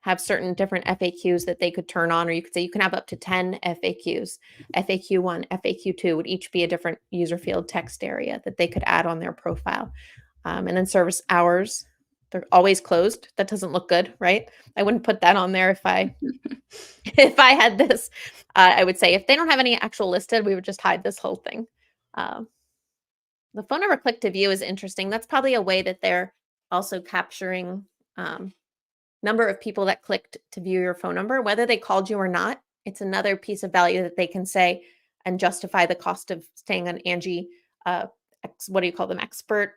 have certain different FAQs that they could turn on, or you could say you can have up to 10 FAQs. FAQ 1, FAQ 2 would each be a different user field text area that they could add on their profile. And then service hours, they're always closed. That doesn't look good, right? I wouldn't put that on there if I had this. I would say if they don't have any actual listed, we would just hide this whole thing. The phone number click to view is interesting. That's probably a way that they're also capturing number of people that clicked to view your phone number, whether they called you or not. It's another piece of value that they can say and justify the cost of staying on Angie. What do you call them? Expert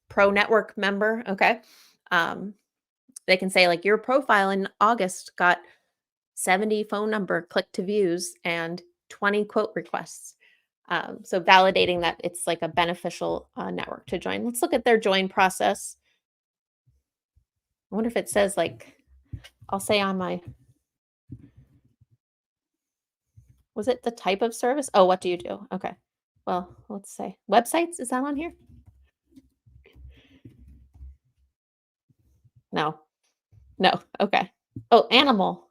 pro network member. Okay. They can say like your profile in August got 70 phone number click to views and 20 quote requests. So validating that it's like a beneficial network to join. Let's look at their join process. I wonder if it says like, I'll say on my, was it the type of service? Oh, what do you do? Okay. Well, let's say websites. Is that on here? No. Okay. Oh, animal.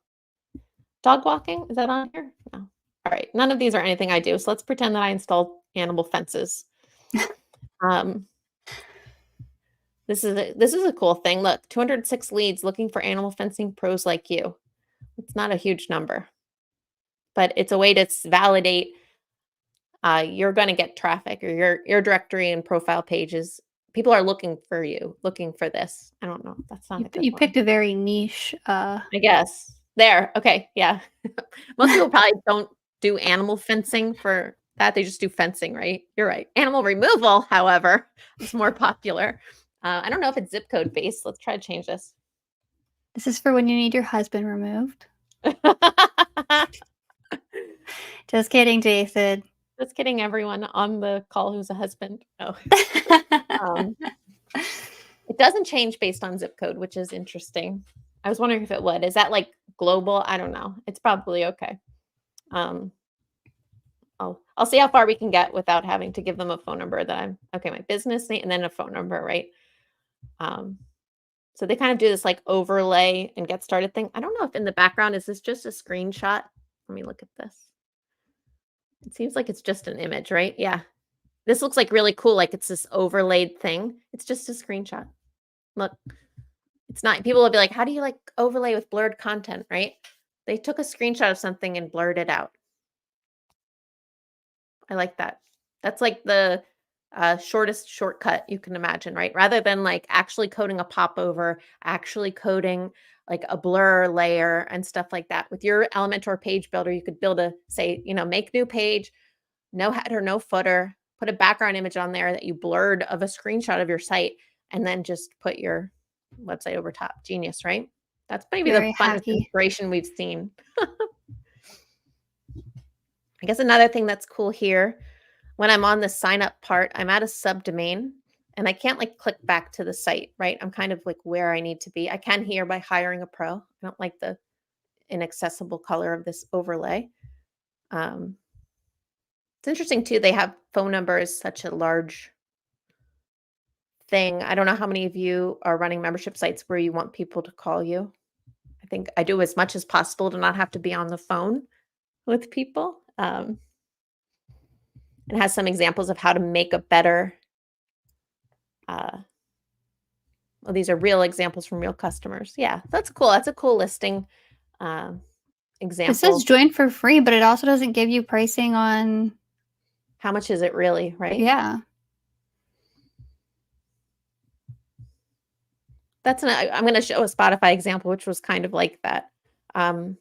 Dog walking. Is that on here? No. All right. None of these are anything I do. So let's pretend that I installed animal fences. This is a cool thing. Look, 206 leads looking for animal fencing pros like you. It's not a huge number, but it's a way to validate you're going to get traffic, or your directory and profile pages. People are looking for you, looking for this. I don't know. That's not a good You one. picked a very niche. I guess. There. Okay. Yeah. Most people probably don't do animal fencing for that. They just do fencing, right? You're right. Animal removal, however, is more popular. I don't know if it's zip code based. Let's try to change this. This is for when you need your husband removed. Just kidding, Jason. Just kidding, everyone on the call who's a husband. Oh. It doesn't change based on zip code, which is interesting. I was wondering if it would. Is that like global? I don't know. It's probably okay. I'll see how far we can get without having to give them a phone number that I'm okay, my business name and then a phone number, right? So they kind of do this like overlay and get started thing. I don't know if in the background, is this just a screenshot? Let me look at this. It seems like it's just an image, right? Yeah. This looks like really cool. Like it's this overlaid thing. It's just a screenshot. Look, it's not, people will be like, how do you like overlay with blurred content, right? They took a screenshot of something and blurred it out. I like that. That's like the shortest shortcut you can imagine, right? Rather than like actually coding a popover, actually coding like a blur layer and stuff like that. With your Elementor page builder, you could build say, make new page, no header, no footer, put a background image on there that you blurred of a screenshot of your site, and then just put your website over top. Genius, right? That's maybe the funnest inspiration we've seen. I guess another thing that's cool here, when I'm on the sign up part, I'm at a subdomain and I can't like click back to the site, right? I'm kind of like where I need to be. I can here by hiring a pro. I don't like the inaccessible color of this overlay. It's interesting too. They have phone numbers, such a large thing. I don't know how many of you are running membership sites where you want people to call you. I think I do as much as possible to not have to be on the phone with people. It has some examples of how to make a better, well, these are real examples from real customers. Yeah, that's cool. That's a cool listing example. It says join for free, but it also doesn't give you pricing on how much is it really, right? Yeah. I'm going to show a Spotify example, which was kind of like that. And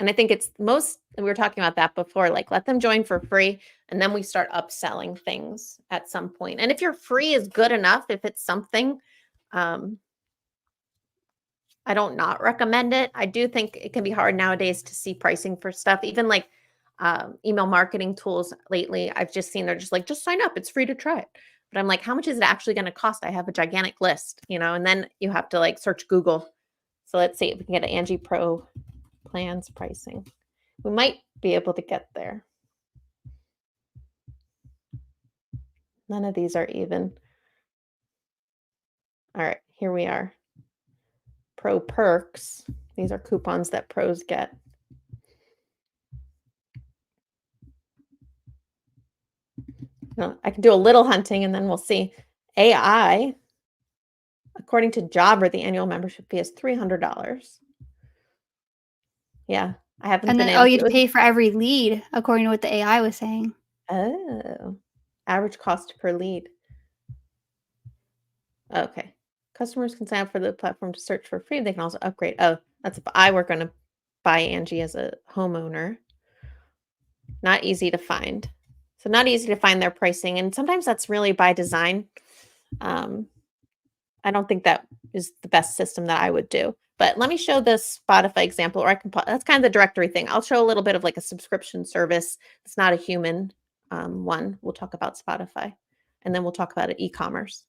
I think it's we were talking about that before, like let them join for free and then we start upselling things at some point. And if your free is good enough, if it's something, I don't not recommend it. I do think it can be hard nowadays to see pricing for stuff, even like email marketing tools lately. I've just seen they're just like, just sign up. It's free to try it. But I'm like, how much is it actually going to cost? I have a gigantic list, and then you have to like search Google. So let's see if we can get an Angie Pro plans pricing. We might be able to get there. None of these are even. All right, here we are. Pro perks. These are coupons that pros get. I can do a little hunting and then we'll see. AI, according to Jobber, the annual membership fee is $300. Yeah, I haven't been able to. You'd pay for every lead, according to what the AI was saying. Oh, average cost per lead. Okay. Customers can sign up for the platform to search for free. They can also upgrade. Oh, that's if I were going to buy Angie as a homeowner. Not easy to find. So not easy to find their pricing. And sometimes that's really by design. I don't think that is the best system that I would do. But let me show this Spotify example, or I can, that's kind of the directory thing. I'll show a little bit of like a subscription service. It's not a human one. We'll talk about Spotify. And then we'll talk about e-commerce.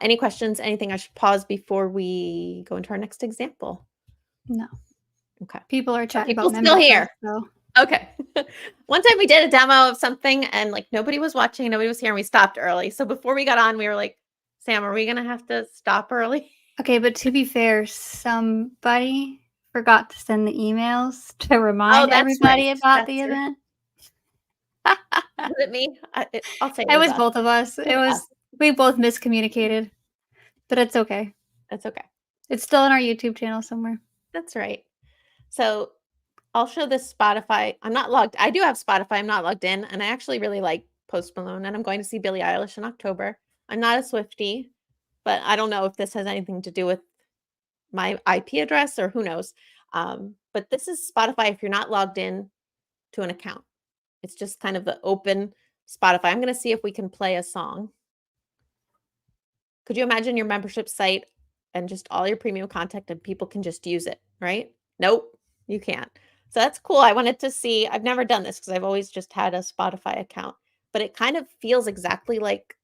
Any questions? Anything I should pause before we go into our next example? No. Okay. People are chatting about still here. So. Okay. One time we did a demo of something and like nobody was watching, nobody was here, and we stopped early. So before we got on, we were like, Sam, are we going to have to stop early? Okay, but to be fair, somebody forgot to send the emails to remind everybody about the event. Was it me? I'll say it was both of us. It was we both miscommunicated, but it's okay. That's okay. It's still on our YouTube channel somewhere. That's right. So I'll show this Spotify. I'm not logged. I do have Spotify. I'm not logged in, and I actually really like Post Malone, and I'm going to see Billie Eilish in October. I'm not a Swiftie, but I don't know if this has anything to do with my IP address or who knows. But this is Spotify. If you're not logged in, to an account. It's just kind of the open Spotify. I'm going to see if we can play a song. Could you imagine your membership site and just all your premium content and people can just use it, right? Nope, you can't. So that's cool. I wanted to see, I've never done this because I've always just had a Spotify account, but it kind of feels exactly like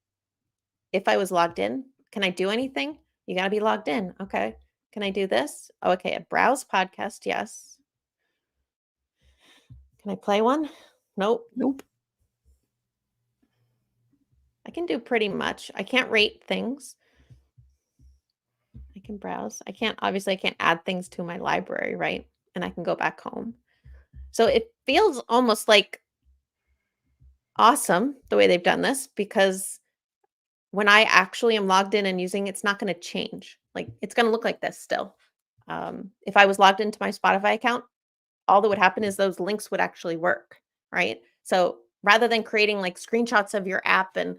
if I was logged in. Can I do anything? You got to be logged in. Okay. Can I do this? Oh, okay. A browse podcast. Yes. Can I play one? Nope. Nope. I can do pretty much. I can't rate things. I can browse. Obviously I can't add things to my library, right? And I can go back home. So it feels almost like awesome the way they've done this, because when I actually am logged in and using it, it's not going to change. Like, it's going to look like this still. If I was logged into my Spotify account, all that would happen is those links would actually work, right? So rather than creating like screenshots of your app and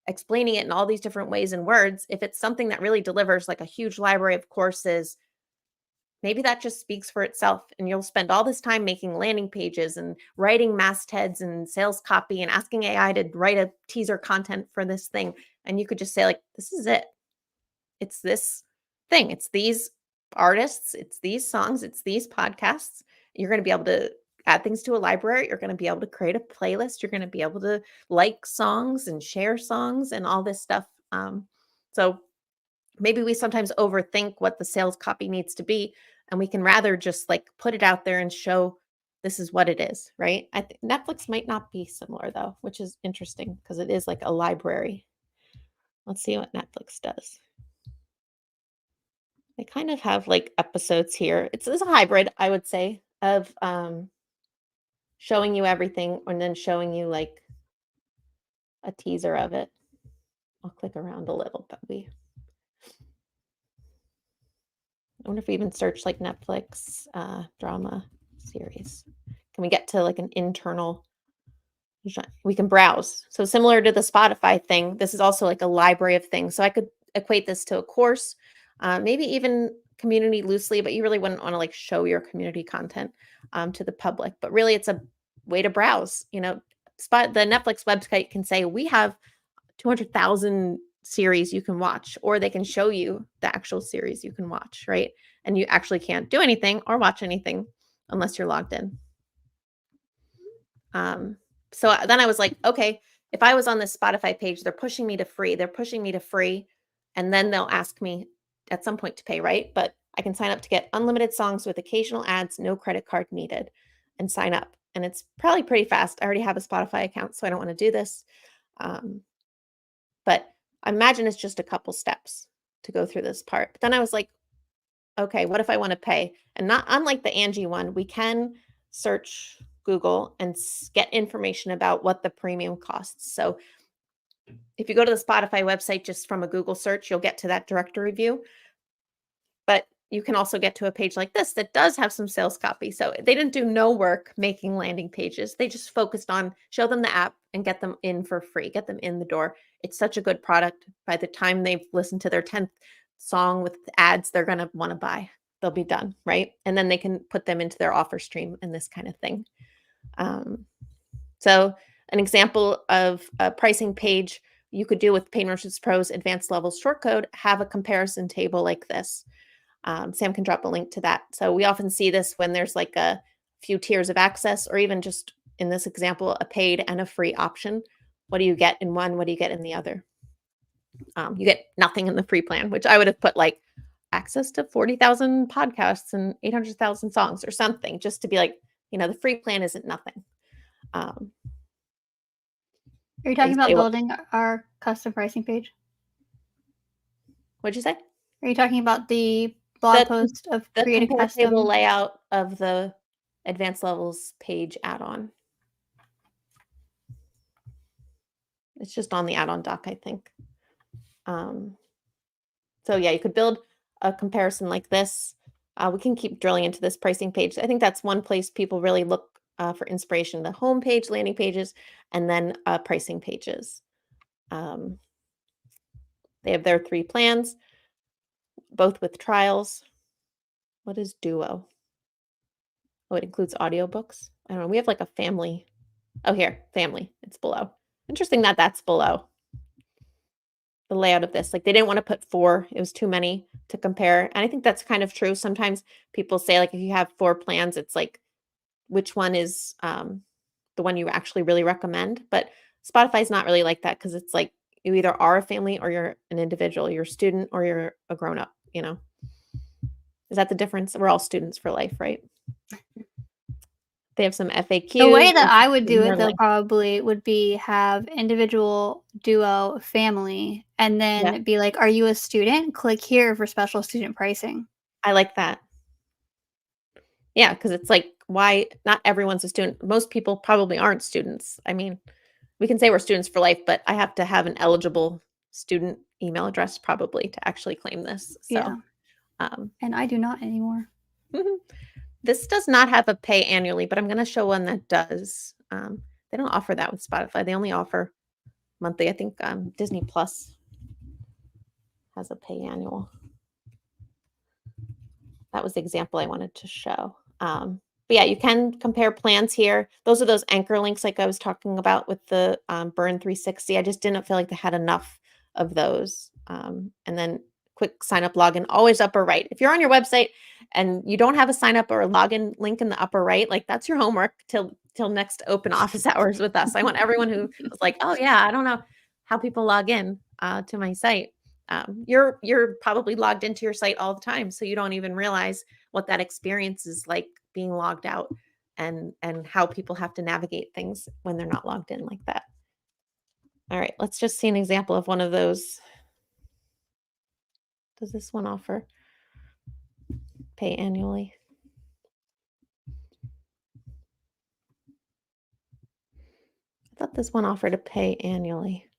explaining it in all these different ways and words, if it's something that really delivers like a huge library of courses, maybe that just speaks for itself, and you'll spend all this time making landing pages and writing mastheads and sales copy and asking AI to write a teaser content for this thing. And you could just say like, this is it. It's this thing. It's these artists. It's these songs. It's these podcasts. You're going to be able to add things to a library. You're going to be able to create a playlist. You're going to be able to like songs and share songs and all this stuff. So maybe we sometimes overthink what the sales copy needs to be, and we can rather just like put it out there and show this is what it is, right? I think Netflix might not be similar though, which is interesting because it is like a library. Let's see what Netflix does. They kind of have like episodes here. It's a hybrid, I would say, of showing you everything and then showing you like a teaser of it. I'll click around a little, but I wonder if we even search like Netflix drama series. Can we get to like an internal? We can browse. So similar to the Spotify thing, this is also like a library of things. So I could equate this to a course, maybe even community loosely, but you really wouldn't want to like show your community content to the public. But really, it's a way to browse. You know, the Netflix website can say we have 200,000 series you can watch, or they can show you the actual series you can watch, right? And you actually can't do anything or watch anything unless you're logged in. So then I was like, okay, if I was on this Spotify page, they're pushing me to free. They're pushing me to free. And then they'll ask me at some point to pay, right? But I can sign up to get unlimited songs with occasional ads, no credit card needed, and sign up. And it's probably pretty fast. I already have a Spotify account, so I don't want to do this. But I imagine it's just a couple steps to go through this part. But then I was like, okay, what if I want to pay? And not unlike the Angie one, we can search Google and get information about what the premium costs. So if you go to the Spotify website, just from a Google search, you'll get to that directory view. But you can also get to a page like this that does have some sales copy. So they didn't do no work making landing pages. They just focused on show them the app and get them in for free, get them in the door. It's such a good product. By the time they've listened to their 10th song with ads, they're going to want to buy. They'll be done, right? And then they can put them into their offer stream and this kind of thing. So an example of a pricing page you could do with Paid Memberships Pro's advanced levels short code, have a comparison table like this. Sam can drop a link to that. So we often see this when there's like a few tiers of access, or even just in this example, a paid and a free option. What do you get in one? What do you get in the other? You get nothing in the free plan, which I would have put like access to 40,000 podcasts and 800,000 songs or something, just to be like, you know, the free plan isn't nothing. Are you talking about building our custom pricing page? What'd you say? Are you talking about the blog post of create a custom table layout of the advanced levels page add-on? It's just on the add-on doc, I think. So yeah, you could build a comparison like this. We can keep drilling into this pricing page. I think that's one place people really look for inspiration: the home page, landing pages, and then pricing pages. They have their 3 plans, both with trials. What is Duo? Oh, it includes audiobooks. I don't know. We have like a family. Oh, here, family. It's below. Interesting that that's below the layout of this. Like they didn't want to put 4. It was too many to compare. And I think that's kind of true. Sometimes people say like if you have 4 plans, it's like which one is the one you actually really recommend. But Spotify's not really like that because it's like you either are a family or you're an individual. You're a student or you're a grown up, you know. Is that the difference? We're all students for life, right? They have some FAQs. The way that I would do it, more though, like probably would be have individual, duo, family, and yeah, then be like, "Are you a student? Click here for special student pricing." I like that. Yeah, because it's like, why not everyone's a student. Most people probably aren't students. I mean, we can say we're students for life, but I have to have an eligible student email address probably to actually claim this. Yeah, So, um, and I do not anymore. this does not have a pay annually, but I'm going to show one that does. They don't offer that with Spotify. They only offer monthly. I think Disney Plus has a pay annual. That was the example I wanted to show. But yeah, you can compare plans here. Those are those anchor links like I was talking about with the Burn 360. I just didn't feel like they had enough of those. And then quick sign up login, always upper right. If you're on your website and you don't have a sign up or a login link in the upper right, like that's your homework till next open office hours with us. I want everyone who was like, oh yeah, I don't know how people log in to my site. You're probably logged into your site all the time, so you don't even realize what that experience is like being logged out and how people have to navigate things when they're not logged in like that. All right, let's just see an example of one of those. Does this one offer pay annually? I thought this one offered to pay annually.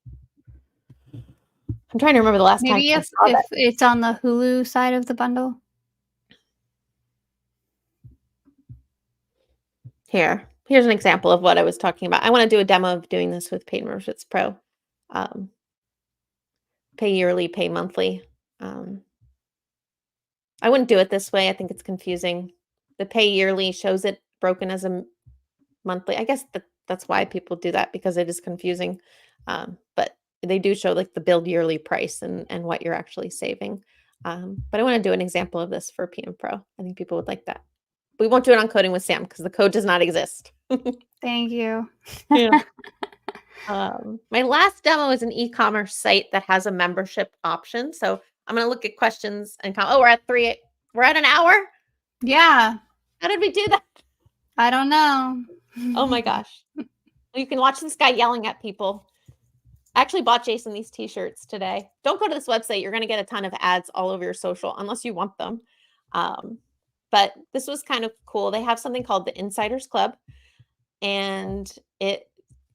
I'm trying to remember the last time Maybe I if saw that. it's on the Hulu side of the bundle. Here's an example of what I was talking about. I want to do a demo of doing this with Paid Memberships Pro. Pay yearly, pay monthly. I wouldn't do it this way. I think it's confusing. The pay yearly shows it broken as a monthly. I guess that's why people do that because it is confusing. But they do show like the billed yearly price and what you're actually saving. But I want to do an example of this for PM Pro. I think people would like that. We won't do it on Coding with Sam because the code does not exist. Thank you. Yeah. My last demo is an e-commerce site that has a membership option. So I'm going to look at questions and we're at an hour. Yeah. How did we do that? I don't know. Oh my gosh. You can watch this guy yelling at people. I actually bought Jason these t-shirts today. Don't go to this website. You're going to get a ton of ads all over your social unless you want them. But this was kind of cool. They have something called the Insiders Club, and it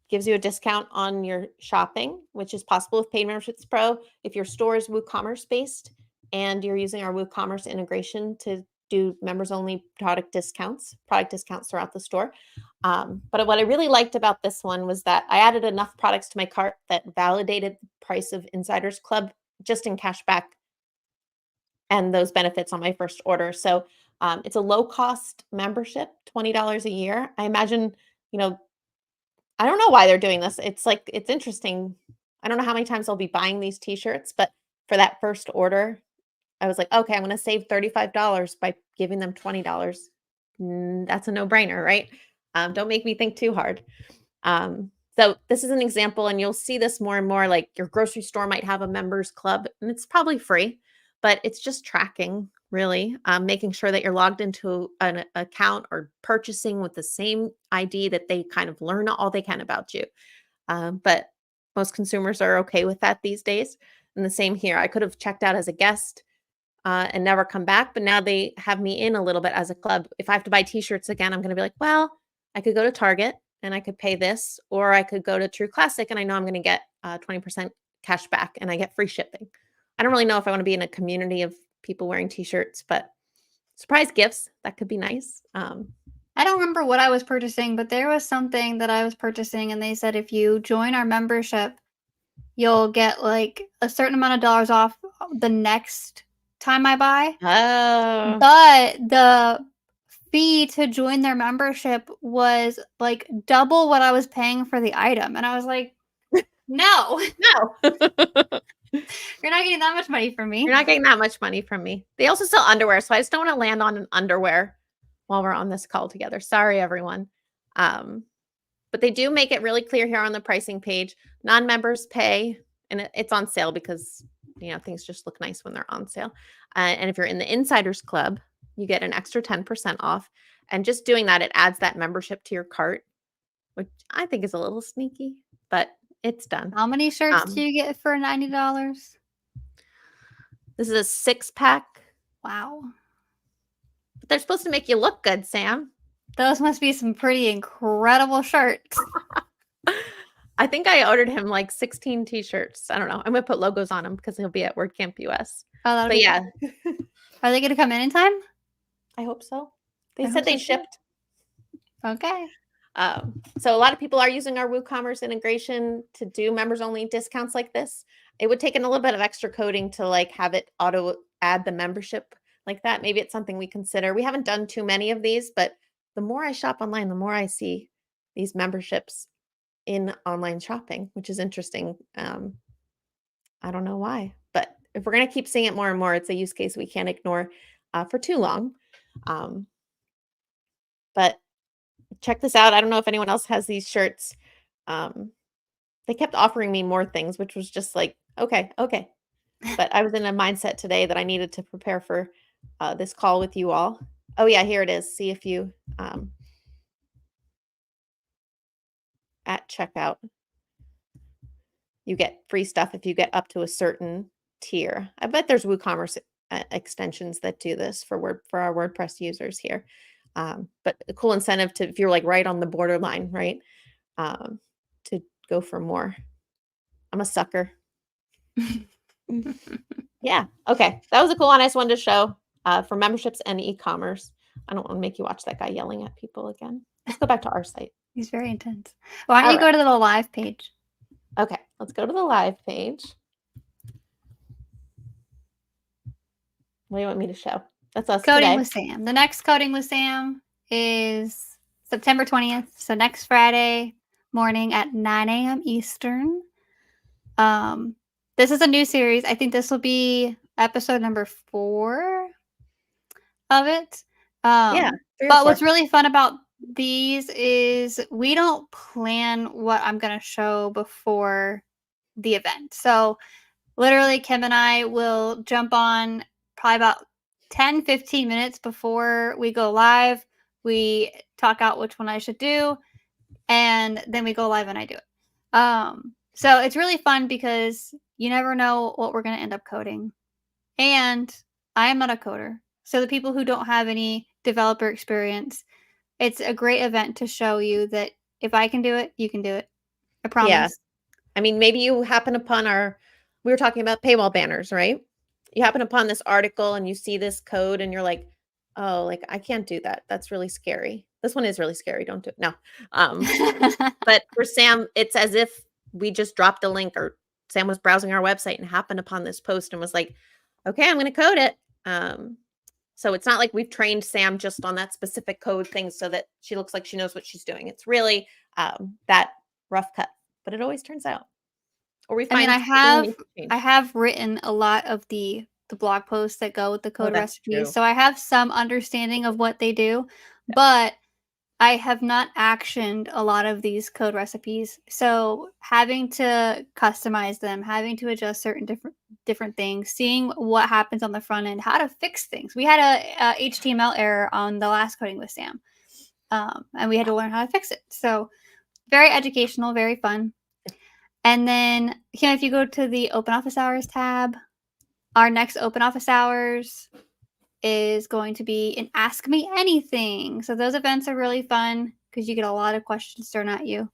gives you a discount on your shopping, which is possible with Paid Memberships Pro if your store is WooCommerce based and you're using our WooCommerce integration to do members only product discounts throughout the store. But what I really liked about this one was that I added enough products to my cart that validated the price of Insiders Club just in cash back and those benefits on my first order. So it's a low cost membership, $20 a year. I imagine, I don't know why they're doing this. It's interesting. I don't know how many times I'll be buying these t-shirts, but for that first order, I was like, okay, I'm going to save $35 by giving them $20. That's a no-brainer, right? Don't make me think too hard. So this is an example, and you'll see this more and more, like your grocery store might have a members club, and it's probably free, but it's just tracking, really, making sure that you're logged into an account or purchasing with the same ID that they kind of learn all they can about you. But most consumers are okay with that these days. And the same here. I could have checked out as a guest and never come back, but now they have me in a little bit as a club. If I have to buy t-shirts again, I'm going to be like, well, I could go to Target and I could pay this, or I could go to True Classic and I know I'm going to get 20% cash back and I get free shipping. I don't really know if I want to be in a community of people wearing t-shirts, but surprise gifts, that could be nice. I don't remember what I was purchasing, but there was something that I was purchasing and they said if you join our membership, you'll get like a certain amount of dollars off the next time I buy. Oh. But the fee to join their membership was like double what I was paying for the item. And I was like, no, No. you're not getting that much money from me. You're not getting that much money from me. They also sell underwear, so I just don't want to land on an underwear while we're on this call together. Sorry, everyone. But they do make it really clear here on the pricing page. Non-members pay, and it's on sale because things just look nice when they're on sale. And if you're in the Insiders Club, you get an extra 10% off. And just doing that, it adds that membership to your cart, which I think is a little sneaky, but it's done. How many shirts do you get for $90? This is a 6-pack. Wow. But they're supposed to make you look good, Sam. Those must be some pretty incredible shirts. I think I ordered him like 16 t-shirts. I don't know. I'm going to put logos on them because he'll be at WordCamp US. Oh, but yeah. Are they going to come in time? I hope so. They said they shipped. Okay. So a lot of people are using our WooCommerce integration to do members only discounts like this. It would take in a little bit of extra coding to like have it auto add the membership like that. Maybe it's something we consider. We haven't done too many of these, but the more I shop online, the more I see these memberships in online shopping, which is interesting. I don't know why, but if we're going to keep seeing it more and more, it's a use case we can't ignore for too long. But check this out. I don't know if anyone else has these shirts. They kept offering me more things, which was just like, okay. But I was in a mindset today that I needed to prepare for this call with you all. Oh yeah, here it is. See if you at checkout, you get free stuff if you get up to a certain tier. I bet there's WooCommerce extensions that do this for our WordPress users here. But a cool incentive to, if you're like right on the borderline, right? To go for more. I'm a sucker. Yeah. Okay. That was a cool one I just wanted to show for memberships and e-commerce. I don't want to make you watch that guy yelling at people again. Let's go back to our site. He's very intense. Why don't you go to the live page? Okay. Let's go to the live page. What do you want me to show? That's us Coding today. with Sam. The next Coding with Sam is September 20th. So next Friday morning at 9 a.m. Eastern. This is a new series. I think this will be episode number 4 of it. Yeah. But what's really fun about these is we don't plan what I'm going to show before the event. So literally Kim and I will jump on probably about 10-15 minutes before we go live. We talk out which one I should do, and then we go live and I do it. So it's really fun because you never know what we're going to end up coding. And I am not a coder. So the people who don't have any developer experience, it's a great event to show you that if I can do it, you can do it. I promise. Yeah. I mean, maybe you happen upon we were talking about paywall banners, right? You happen upon this article and you see this code and you're like, oh, like I can't do that. That's really scary. This one is really scary. Don't do it. No. But for Sam, it's as if we just dropped a link, or Sam was browsing our website and happened upon this post and was like, okay, I'm going to code it. So it's not like we've trained Sam just on that specific code thing so that she looks like she knows what she's doing. It's really that rough cut, but it always turns out. Or we find I have written a lot of the blog posts that go with the code recipes. True. So I have some understanding of what they do, but I have not actioned a lot of these code recipes. So having to customize them, having to adjust certain different things, seeing what happens on the front end, how to fix things. We had a HTML error on the last Coding with Sam, and we had to learn how to fix it. So very educational, very fun. And then if you go to the Open Office Hours tab, our next Open Office Hours is going to be an Ask Me Anything. So those events are really fun because you get a lot of questions thrown at you.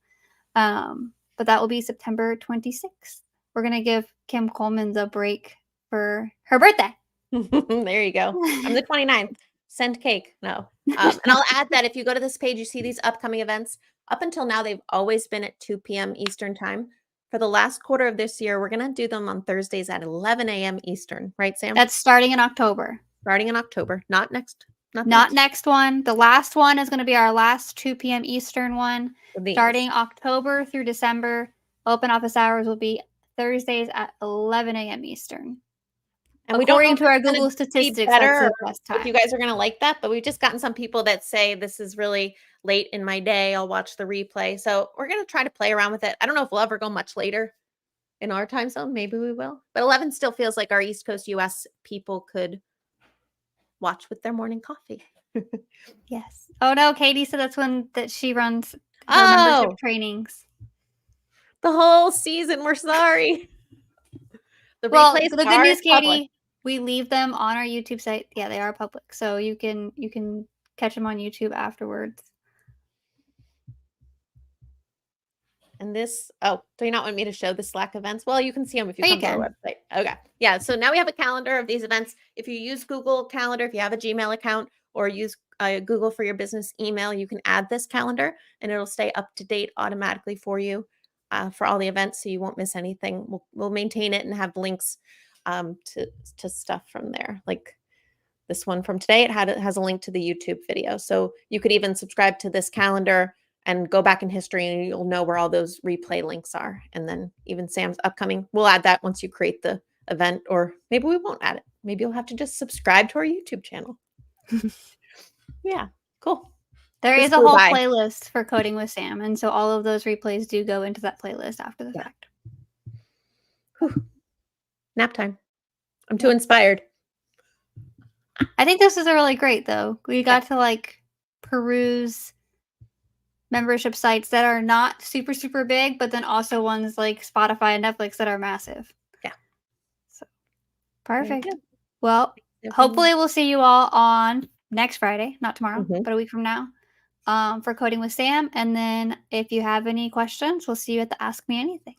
But that will be September 26th. We're going to give Kim Coleman a break for her birthday. There you go. I'm the 29th. Send cake. No. And I'll add that if you go to this page, you see these upcoming events. Up until now, they've always been at 2 p.m. Eastern time. For the last quarter of this year, we're going to do them on Thursdays at 11 a.m. Eastern. Right, Sam? That's starting in October. Starting in October, not next Not next one. The last one is going to be our last 2 p.m. Eastern one. Starting October through December, open office hours will be Thursdays at 11 a.m. Eastern. And according to our Google statistics, that's the best time. If you guys are going to like that, but we've just gotten some people that say this is really late in my day. I'll watch the replay. So we're going to try to play around with it. I don't know if we'll ever go much later in our time zone. Maybe we will. But 11 still feels like our East Coast US people could watch with their morning coffee. Yes. Oh no, Katie said that's when that she runs her membership trainings. The whole season. We're sorry. The replays the good news, Katie, public. We leave them on our YouTube site. Yeah, they are public, so you can catch them on YouTube afterwards. And this, do you not want me to show the Slack events? Well, you can see them if you come to our website. Okay. Yeah. So now we have a calendar of these events. If you use Google Calendar, if you have a Gmail account or use Google for your business email, you can add this calendar and it'll stay up to date automatically for you for all the events. So you won't miss anything. We'll maintain it and have links to stuff from there. Like this one from today, it has a link to the YouTube video. So you could even subscribe to this calendar and go back in history and you'll know where all those replay links are. And then even Sam's upcoming, we'll add that once you create the event, or maybe we won't add it. Maybe you'll have to just subscribe to our YouTube channel. Yeah, cool. There is a whole playlist for Coding with Sam. And so all of those replays do go into that playlist after the fact. Whew. Nap time. I'm too inspired. I think this is really great though. We got to like peruse membership sites that are not super, super big, but then also ones like Spotify and Netflix that are massive. Yeah. So perfect. Well, hopefully we'll see you all on next Friday, not tomorrow, but a week from now, for Coding with Sam. And then if you have any questions, we'll see you at the Ask Me Anything.